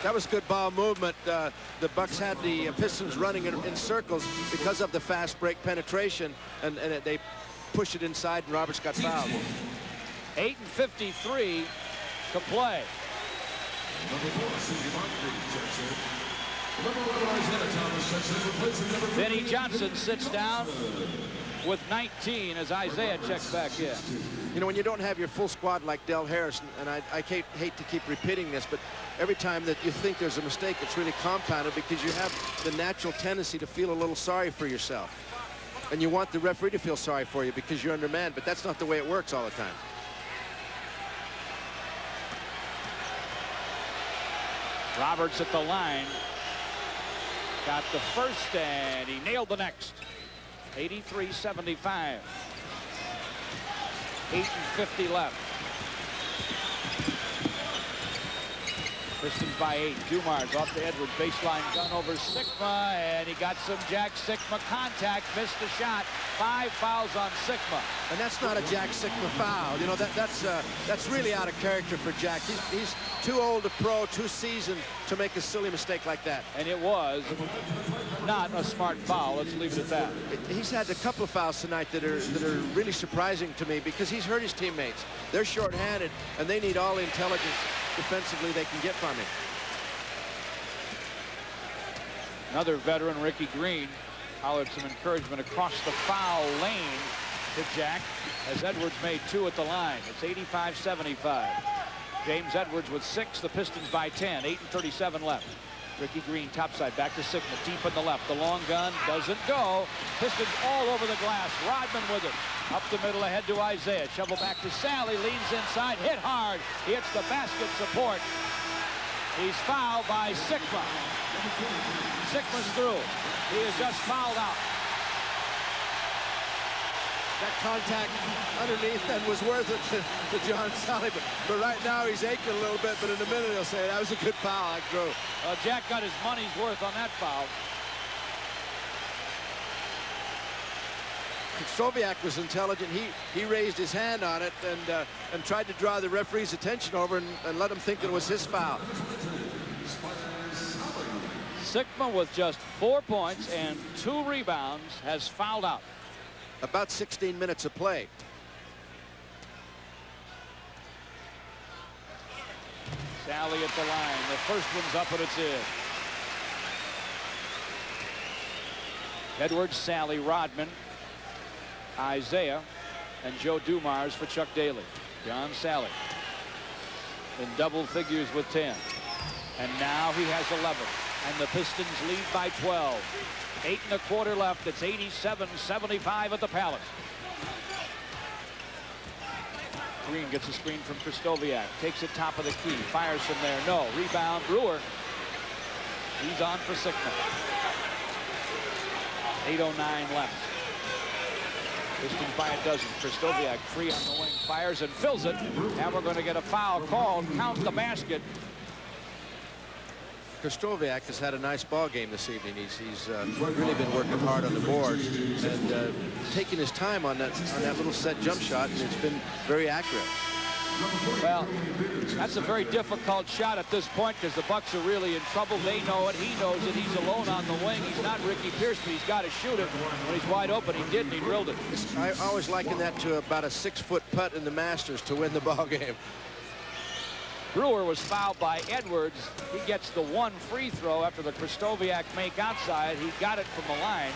That was good ball movement. The Bucks had the Pistons running in circles because of the fast break penetration, and they pushed it inside, and Roberts got fouled. 8:53 to play. Vinny Johnson sits down with 19 as Isaiah checks back in. You know, when you don't have your full squad like Del Harris, and I hate to keep repeating this, but every time that you think there's a mistake, it's really compounded because you have the natural tendency to feel a little sorry for yourself. And you want the referee to feel sorry for you because you're undermanned, but that's not the way it works all the time. Roberts at the line. Got the first, and he nailed the next. 83-75. 8:50 left. Pistons by 8. Dumars off to Edwards. Baseline gun over Sikma, and he got some Jack Sikma contact. Missed the shot. 5 fouls on Sikma. And that's not a Jack Sikma foul. You know, that's really out of character for Jack. He's too old a pro, too seasoned to make a silly mistake like that. And it was not a smart foul. Let's leave it at that. He's had a couple of fouls tonight that are really surprising to me because he's hurt his teammates. They're shorthanded, and they need all the intelligence defensively they can get from him. Another veteran, Ricky Green, hollered some encouragement across the foul lane to Jack as Edwards made 2 at the line. It's 85-75. James Edwards with 6. The Pistons by 10. 8:37 left. Ricky Green topside back to Sikma, deep in the left. The long gun doesn't go. Pistons all over the glass. Rodman with it. Up the middle ahead to Isaiah. Shovel back to Sally. Leans inside. Hit hard. He hits the basket support. He's fouled by Sikma. Sikma's through. He is just fouled out. That contact underneath then was worth it to John Sally, but right now he's aching a little bit, but in a minute he'll say that was a good foul. I throw. Jack got his money's worth on that foul. Krzysztofiak was intelligent. He raised his hand on it and tried to draw the referee's attention over and let him think that it was his foul. Sikma with just 4 points and 2 rebounds has fouled out. About 16 minutes of play. Sally at the line. The first one's up and it's in. Edwards, Sally, Rodman, Isaiah, and Joe Dumars for Chuck Daly. John Sally in double figures with 10. And now he has 11. And the Pistons lead by 12. 8 1/4 left. It's 87-75 at the Palace. Green gets a screen from Krzysztofiak. Takes it top of the key. Fires from there. No. Rebound. Brewer. He's on for Sikma. 8:09 left. Pistons by a dozen. Krzysztofiak free on the wing. Fires and fills it. And we're going to get a foul called. Count the basket. Krzysztofiak has had a nice ball game this evening. He's really been working hard on the boards and taking his time on that little set jump shot, and it's been very accurate. Well, that's a very difficult shot at this point because the Bucks are really in trouble. They know it. He knows it. He's alone on the wing. He's not Ricky Pierce, but he's got to shoot it. When he's wide open, he did, and he drilled it. I always liken that to about a 6-foot putt in the Masters to win the ball game. Brewer was fouled by Edwards. He gets the 1 free throw after the Krzysztofiak make outside. He got it from the line.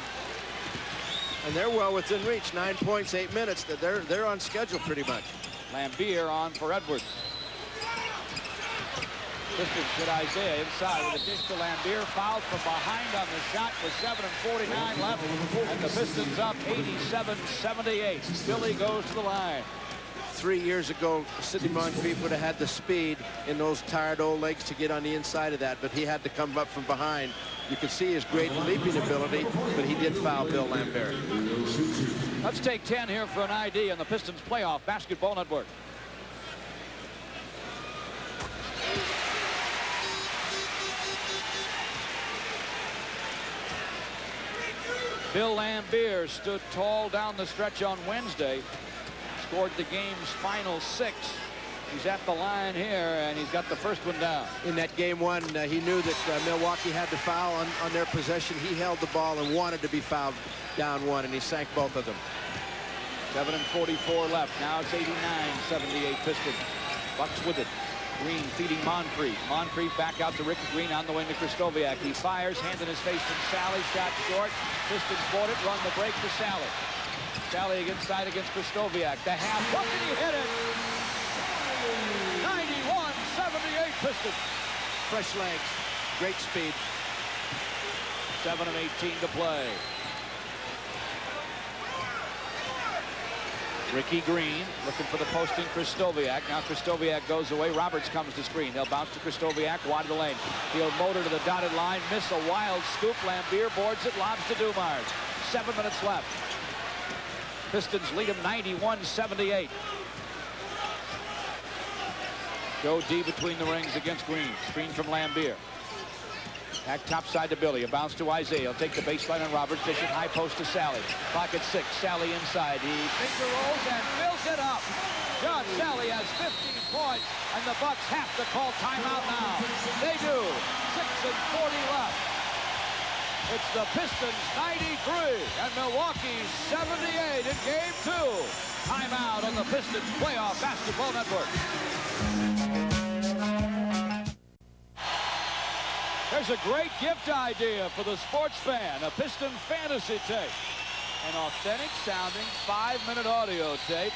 And they're well within reach. 9 points, 8 minutes. They're on schedule pretty much. Lambier on for Edwards. Pistons get Isaiah inside with a dish to Lambier. Fouled from behind on the shot with 7:49 left. And the Pistons up 87-78. Billy goes to the line. 3 years ago, Sidney Moncrief would have had the speed in those tired old legs to get on the inside of that, but he had to come up from behind. You can see his great leaping ability, but he did foul Bill Lambier. Let's take 10 here for an ID on the Pistons Playoff Basketball Network. Bill Lambier stood tall down the stretch on Wednesday. Scored the game's final 6. He's at the line here, and he's got the first one down. In that game 1, he knew that Milwaukee had to foul on their possession. He held the ball and wanted to be fouled down 1, and he sank both of them. 7:44 left. Now it's 89-78 Pistons. Bucks with it. Green feeding Moncrief. Moncrief back out to Ricky Green on the wing to Krzysztofiak. He fires, hand in his face from Sally. Shot short. Pistons bought it. Run the break to Sally. Sally inside against Krzysztofiak. The half. What did he hit it? 91-78 Pistons. Fresh legs. Great speed. 7:18 to play. Ricky Green looking for the posting Krzysztofiak. Now Krzysztofiak goes away. Roberts comes to screen. They'll bounce to Krzysztofiak. Wide of the lane. He'll motor to the dotted line. Miss a wild scoop. Lambier boards it. Lobs to Dumars. 7 minutes left. Pistons lead him 91-78. Go D between the rings against Green. Screen from Lambier. Back top side to Billy. A bounce to Isaiah. He'll take the baseline on Roberts. Dish it high post to Sally. Clock at 6. Sally inside. He finger rolls and fills it up. John Sally has 15 points, and the Bucks have to call timeout now. They do. 6:40 left. It's the Pistons 93 and Milwaukee 78 in Game 2. Timeout on the Pistons Playoff Basketball Network. There's a great gift idea for the sports fan, a Piston fantasy tape. An authentic sounding 5-minute audio tape.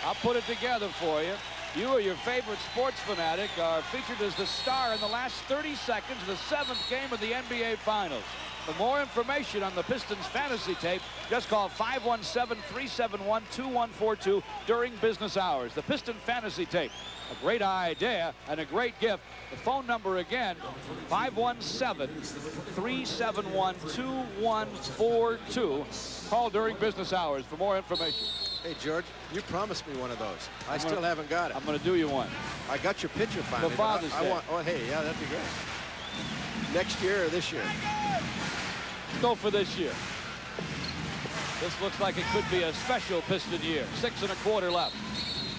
I'll put it together for you. You or your favorite sports fanatic are featured as the star in the last 30 seconds of the 7th game of the NBA Finals. For more information on the Pistons fantasy tape, just call 517-371-2142 during business hours. The Piston fantasy tape. A great idea and a great gift. The phone number again, 517-371-2142. Call during business hours for more information. Hey, George, you promised me one of those. I still haven't got it. I'm going to do you one. I got your picture finally. For Father's Day. Oh, hey, yeah, that'd be great. Next year or this year? Let's go for this year. This looks like it could be a special Piston year. 6 1/4 left.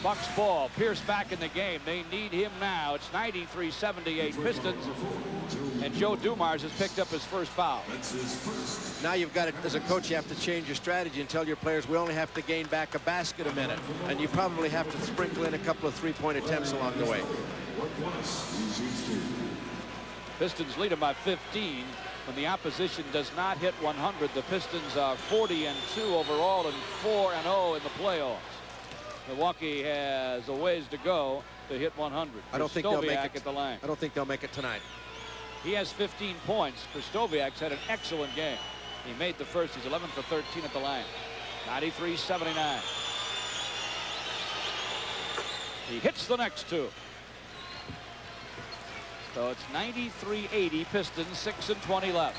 Bucks ball. Pierce back in the game. They need him now. It's 93-78 Pistons. And Joe Dumars has picked up his first foul. Now you've got to, as a coach, you have to change your strategy and tell your players we only have to gain back a basket a minute. And you probably have to sprinkle in a couple of three-point attempts along the way. Pistons lead them by 15. When the opposition does not hit 100, the Pistons are 40-2 overall and 4-0 in the playoffs. Milwaukee has a ways to go to hit 100. I don't think they'll make it at the line. I don't think they'll make it tonight. He has 15 points. Krzysztofiak's had an excellent game. He made the first. He's 11 for 13 at the line. 93-79. He hits the next two. So it's 93-80 Pistons, 6 20 left.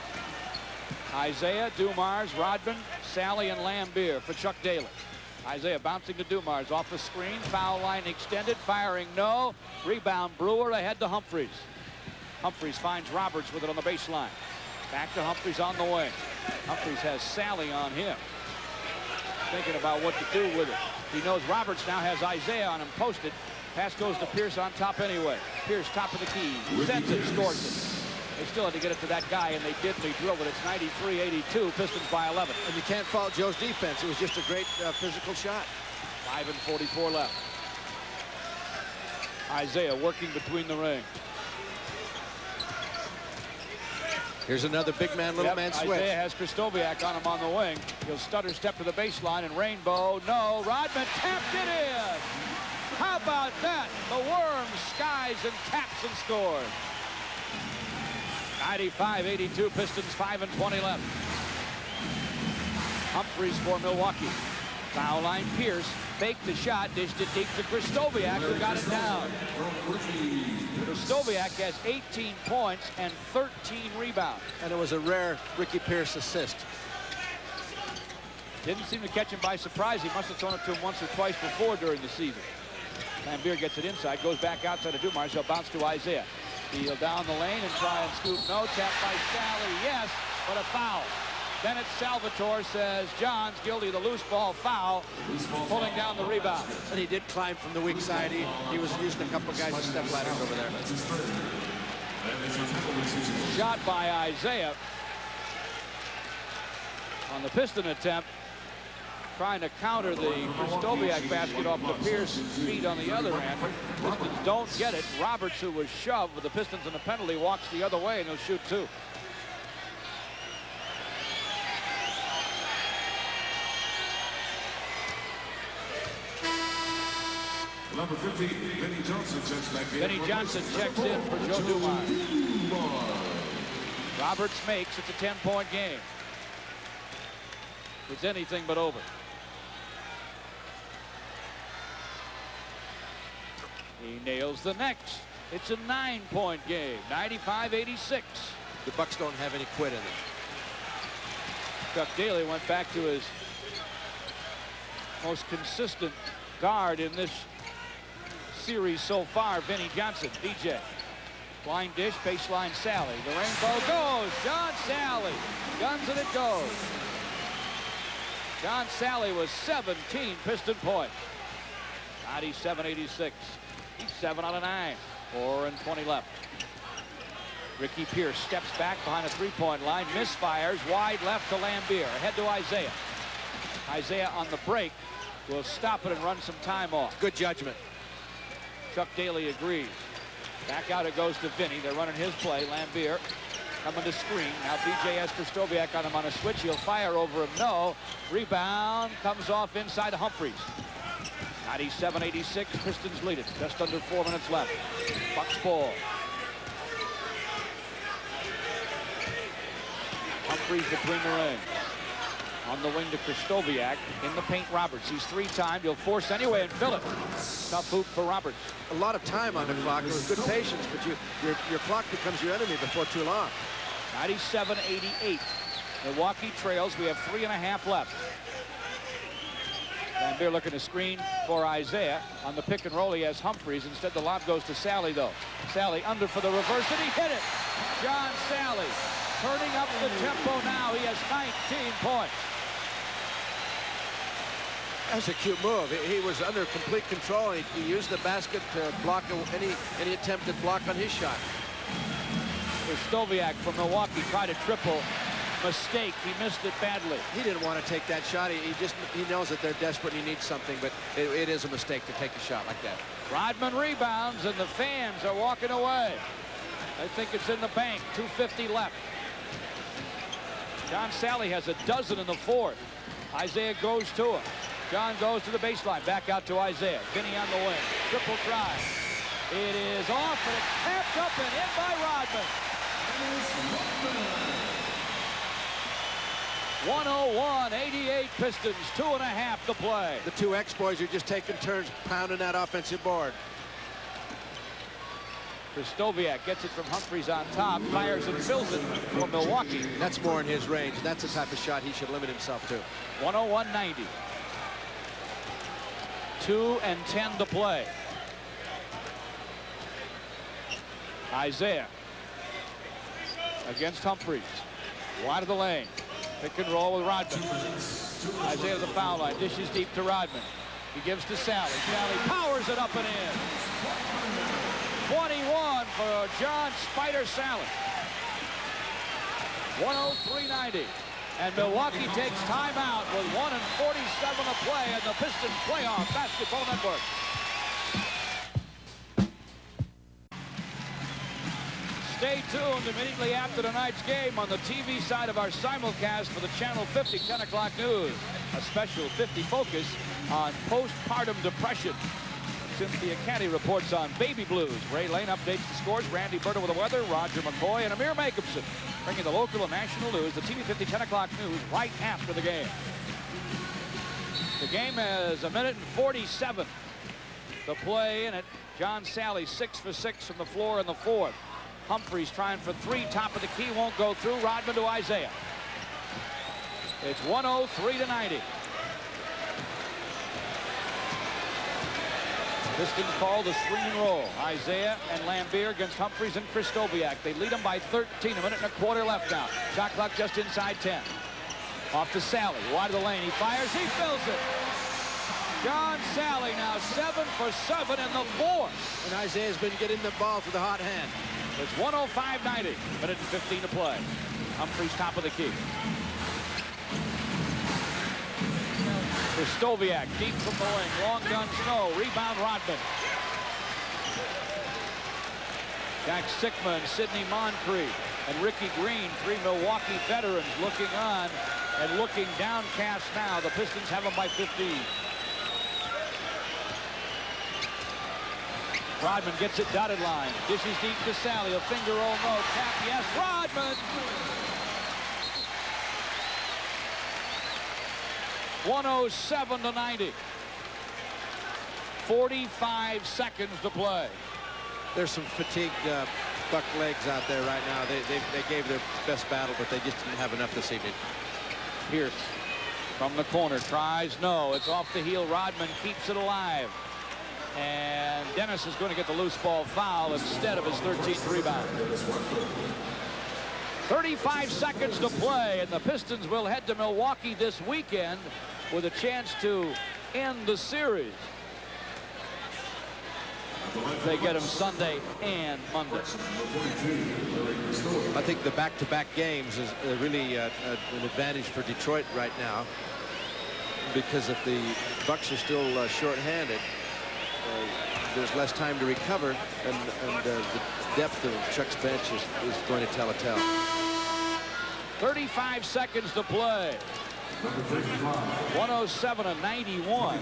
Isaiah, Dumars, Rodman, Sally, and Lambier for Chuck Daly. Isaiah bouncing to Dumars off the screen. Foul line extended. Firing no. Rebound Brewer ahead to Humphries. Humphries finds Roberts with it on the baseline. Back to Humphries on the wing. Humphries has Sally on him. Thinking about what to do with it. He knows Roberts now has Isaiah on him posted. Pass goes to Pierce on top anyway. Pierce top of the key. Sends it, scores it. They still had to get it to that guy, and they did. They drilled it. It's 93-82. Pistons by 11. And you can't fault Joe's defense. It was just a great physical shot. 5:44 left. Isaiah working between the rings. Here's another big man, little man switch. Isaiah has Krzysztofiak on him on the wing. He'll stutter step to the baseline and Rainbow. No, Rodman tapped it in. How about that? The Worm skies and taps and scores. 95-82, Pistons 5:20 left. Humphries for Milwaukee. Foul line, Pierce faked the shot, dished it deep to Kristoviak, who got it down. Kristoviak has 18 points and 13 rebounds. And it was a rare Ricky Pierce assist. Didn't seem to catch him by surprise. He must have thrown it to him once or twice before during the season. Lambier gets it inside, goes back outside of Dumars. He'll bounce to Isaiah. He'll down the lane and try and scoop. No, tap by Sally, yes, but a foul. Bennett Salvatore says John's guilty of the loose ball foul, pulling down the rebound. And he did climb from the weak side. He was using a couple of guys as step ladders over there. Shot by Isaiah on the Piston attempt, trying to counter the Kristoviak basket off the Pierce feet on the other end. Pistons don't get it. Roberts, who was shoved with the Pistons in the penalty, walks the other way, and he'll shoot two. Number 50, Benny Johnson checks back in. Benny Johnson checks in for Joe Dumars. Roberts makes. It's a 10-point game. It's anything but over. He nails the next. It's a 9-point game. 95-86. The Bucks don't have any quit in them. Chuck Daly went back to his most consistent guard in this series so far, Benny Johnson. DJ. Blind dish, baseline Sally. The rainbow goes. John Sally. Guns and it goes. John Sally was 17 Piston points. 97-86. He's 7 out of 9. 4:20 left. Ricky Pierce steps back behind a three-point line. Misfires wide left to Lambier. Ahead to Isaiah. Isaiah on the break will stop it and run some time off. Good judgment. Chuck Daly agrees. Back out it goes to Vinny. They're running his play. Lambier coming to screen. Now BJ has Kristoviak on him on a switch. He'll fire over him. No. Rebound comes off inside to Humphries. 97-86. Pistons lead it. Just under 4 minutes left. Bucks ball. Humphries between the rings. On the wing to Kristoviak. In the paint, Roberts. He's three-timed. He'll force anyway and fill it. Tough hoop for Roberts. A lot of time on the clock. It was good patience, but your clock becomes your enemy before too long. 97-88. Milwaukee trails. We have 3.5 left. Lambier looking to screen for Isaiah. On the pick and roll, he has Humphries. Instead, the lob goes to Sally, though. Sally under for the reverse, and he hit it. John Sally turning up the tempo now. He has 19 points. That's a cute move. He was under complete control. He used the basket to block any attempted block on his shot. Kristoviak from Milwaukee tried a triple. Mistake. He missed it badly. He didn't want to take that shot. He knows that they're desperate. He needs something, but it is a mistake to take a shot like that. Rodman rebounds, and the fans are walking away. I think it's in the bank. 2:50 left. John Sally has a dozen in the fourth. Isaiah goes to him. John goes to the baseline. Back out to Isaiah. Vinny on the wing. Triple try. It is off, and it's tapped up and in by Rodman. 101-88 Pistons. 2.5 to play. The two ex-boys are just taking turns pounding that offensive board. Kristoviak gets it from Humphries on top, fires and fills it for Milwaukee. That's more in his range. That's the type of shot he should limit himself to. 101-90. 2:10 to play. Isaiah against Humphries. Wide of the lane. Pick and roll with Rodman. Isaiah to the foul line. Dishes deep to Rodman. He gives to Sally. Sally powers it up and in. 21 for John Spider Sally. 103-90. And Milwaukee takes timeout with 1:47 to play in the Pistons Playoff Basketball Network. Stay tuned immediately after tonight's game on the TV side of our simulcast for the Channel 50 10 o'clock news. A special 50 focus on postpartum depression. Cynthia Canty reports on baby blues. Ray Lane updates the scores. Randy Berta with the weather. Roger McCoy and Amir Jacobson bringing the local and national news. The TV 50 10 o'clock news right after the game. The game is 1:47 to play in it. John Sally 6 for 6 from the floor in the fourth. Humphries trying for three, top of the key, won't go through. Rodman to Isaiah. It's 103-90. Pistons call the screen and roll. Isaiah and Lambier against Humphries and Kristoviak. They lead them by 13, a minute and a quarter left now. Shot clock just inside 10. Off to Sally, wide of the lane. He fires, he fills it. John Sally now 7 for 7 in the fourth. And Isaiah's been getting the ball to the hot hand. It's 105-90, minute and 15 to play. Humphries top of the key. Kristoviak deep from the wing. Long gun Snow. Rebound Rodman. Jack Sikma and Sidney Moncrief and Ricky Green, three Milwaukee veterans looking on and looking downcast now. The Pistons have them by 15. Rodman gets it dotted line. Dishes deep to Sally. A finger roll, no. Tap, yes. Rodman! 107-90. 45 seconds to play. There's some fatigued Buck legs out there right now. They gave their best battle, but they just didn't have enough this evening. Pierce from the corner tries, no. It's off the heel. Rodman keeps it alive. And Dennis is going to get the loose ball foul instead of his 13th rebound. 35 seconds to play, and the Pistons will head to Milwaukee this weekend with a chance to end the series. They get them Sunday and Monday. I think the back-to-back games is really an advantage for Detroit right now, because if the Bucks are still short-handed, there's less time to recover, and the depth of Chuck's bench is going to tell a tale. 35 seconds to play. 107-91.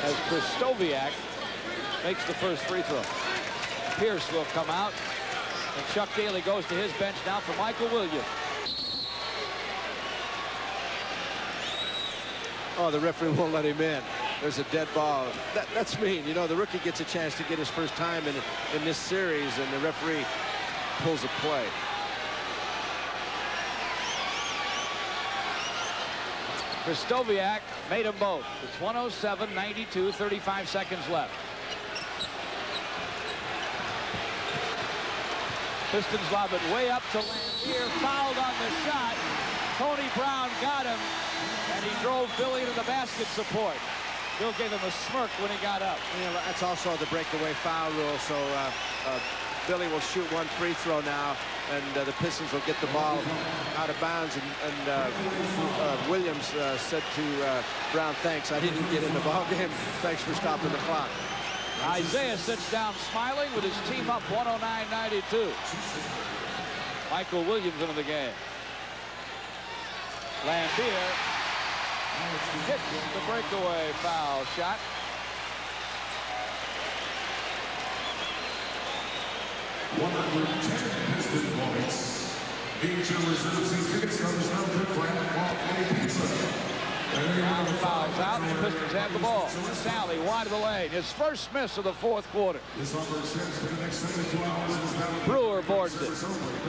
As Kristoviak makes the first free throw. Pierce will come out, and Chuck Daly goes to his bench now for Michael Williams. Oh, the referee won't let him in. There's a dead ball. That's mean. You know, the rookie gets a chance to get his first time in this series, and the referee pulls a play. Kristoviak made them both. It's 107-92, 35 seconds left. Pistons lob it way up to Lambier, fouled on the shot. Tony Brown got him, and he drove Billy into the basket support. Bill gave him a smirk when he got up. You know, that's also the breakaway foul rule, so Billy will shoot one free throw now, and the Pistons will get the ball out of bounds, and Williams said to Brown, thanks, I didn't get in the ball game. Thanks for stopping the clock. Isaiah sits down smiling with his team up 109-92. Michael Williams into the game. Lambier hits the breakaway foul shot. Now the foul's out, and the Pistons have the ball. Sally wide of the lane. His first miss of the fourth quarter. Brewer boards it.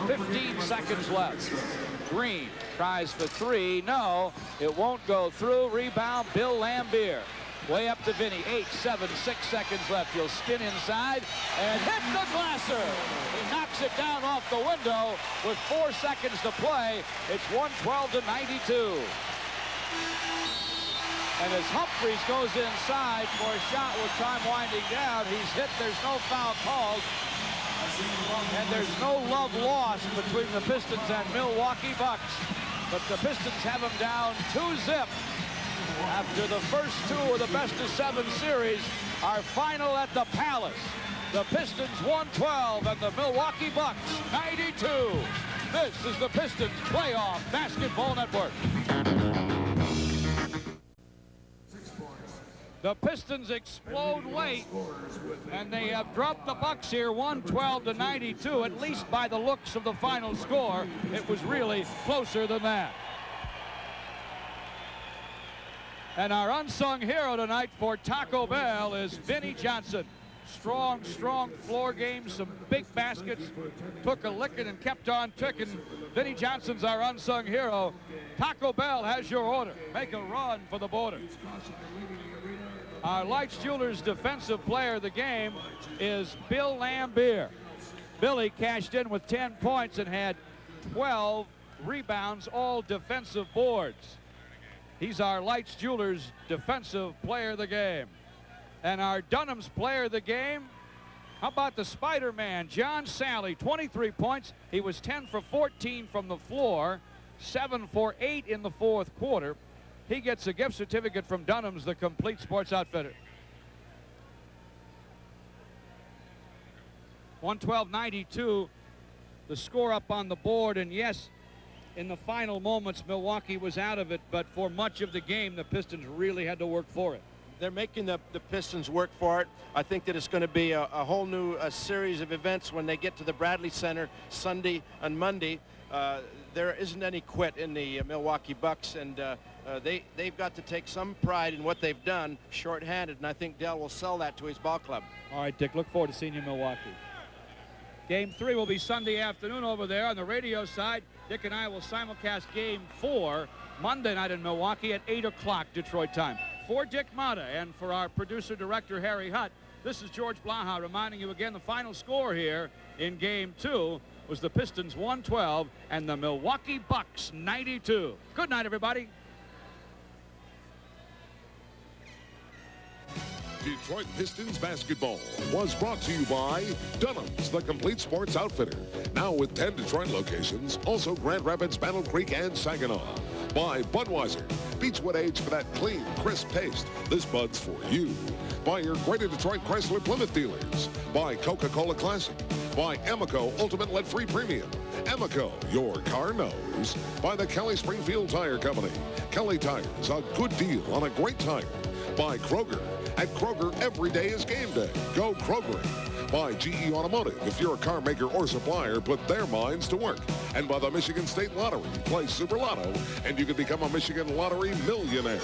15 seconds left. Green tries for three. No, it won't go through. Rebound, Bill Lambier. Way up to Vinny. 8, 7, 6 seconds left. He'll spin inside and hit the glasser. He knocks it down off the window with 4 seconds to play. It's 112-92. And as Humphries goes inside for a shot with time winding down, he's hit. There's no foul called. And there's no love lost between the Pistons and Milwaukee Bucks. But the Pistons have them down 2-zip. After the first two of the best-of-7 series, our final at the Palace. The Pistons 112 and the Milwaukee Bucks 92. This is the Pistons Playoff Basketball Network. The Pistons explode late, and they have dropped the Bucks here 112-92, at least by the looks of the final score. It was really closer than that. And our unsung hero tonight for Taco Bell is Vinnie Johnson. Strong floor game, some big baskets, took a licking and kept on ticking. Vinnie Johnson's our unsung hero. Taco Bell has your order. Make a run for the border. Our Lights Jewelers defensive player of the game is Bill Lambier. Billy cashed in with 10 points and had 12 rebounds, all defensive boards. He's our Lights Jewelers defensive player of the game. And our Dunham's player of the game, how about the Spider-Man, John Sally, 23 points. He was 10 for 14 from the floor, 7 for 8 in the fourth quarter. He gets a gift certificate from Dunham's, the complete sports outfitter. 112-92, the score up on the board, and yes, in the final moments, Milwaukee was out of it, but for much of the game, the Pistons really had to work for it. They're making the Pistons work for it. I think that it's going to be a whole new series of events when they get to the Bradley Center Sunday and Monday. There isn't any quit in the Milwaukee Bucks, and they've got to take some pride in what they've done shorthanded, and I think Dell will sell that to his ball club. All right, Dick, look forward to seeing you in Milwaukee. Game 3 will be Sunday afternoon over there on the radio side. Dick and I will simulcast Game 4 Monday night in Milwaukee at 8 o'clock Detroit time. For Dick Motta and for our producer-director Harry Hutt, this is George Blaha reminding you again the final score here in Game 2 was the Pistons 112 and the Milwaukee Bucks 92. Good night, everybody. Detroit Pistons basketball was brought to you by Dunham's, the complete sports outfitter. Now with 10 Detroit locations, also Grand Rapids, Battle Creek, and Saginaw. By Budweiser, Beechwood Age for that clean, crisp taste. This Bud's for you. By your Greater Detroit Chrysler Plymouth dealers. By Coca-Cola Classic. By Amoco Ultimate Lead-Free Premium. Amoco, your car knows. By the Kelly Springfield Tire Company. Kelly Tires, a good deal on a great tire. By Kroger. At Kroger, every day is game day. Go Kroger. By GE Automotive. If you're a car maker or supplier, put their minds to work. And by the Michigan State Lottery. Play Super Lotto, and you can become a Michigan Lottery millionaire.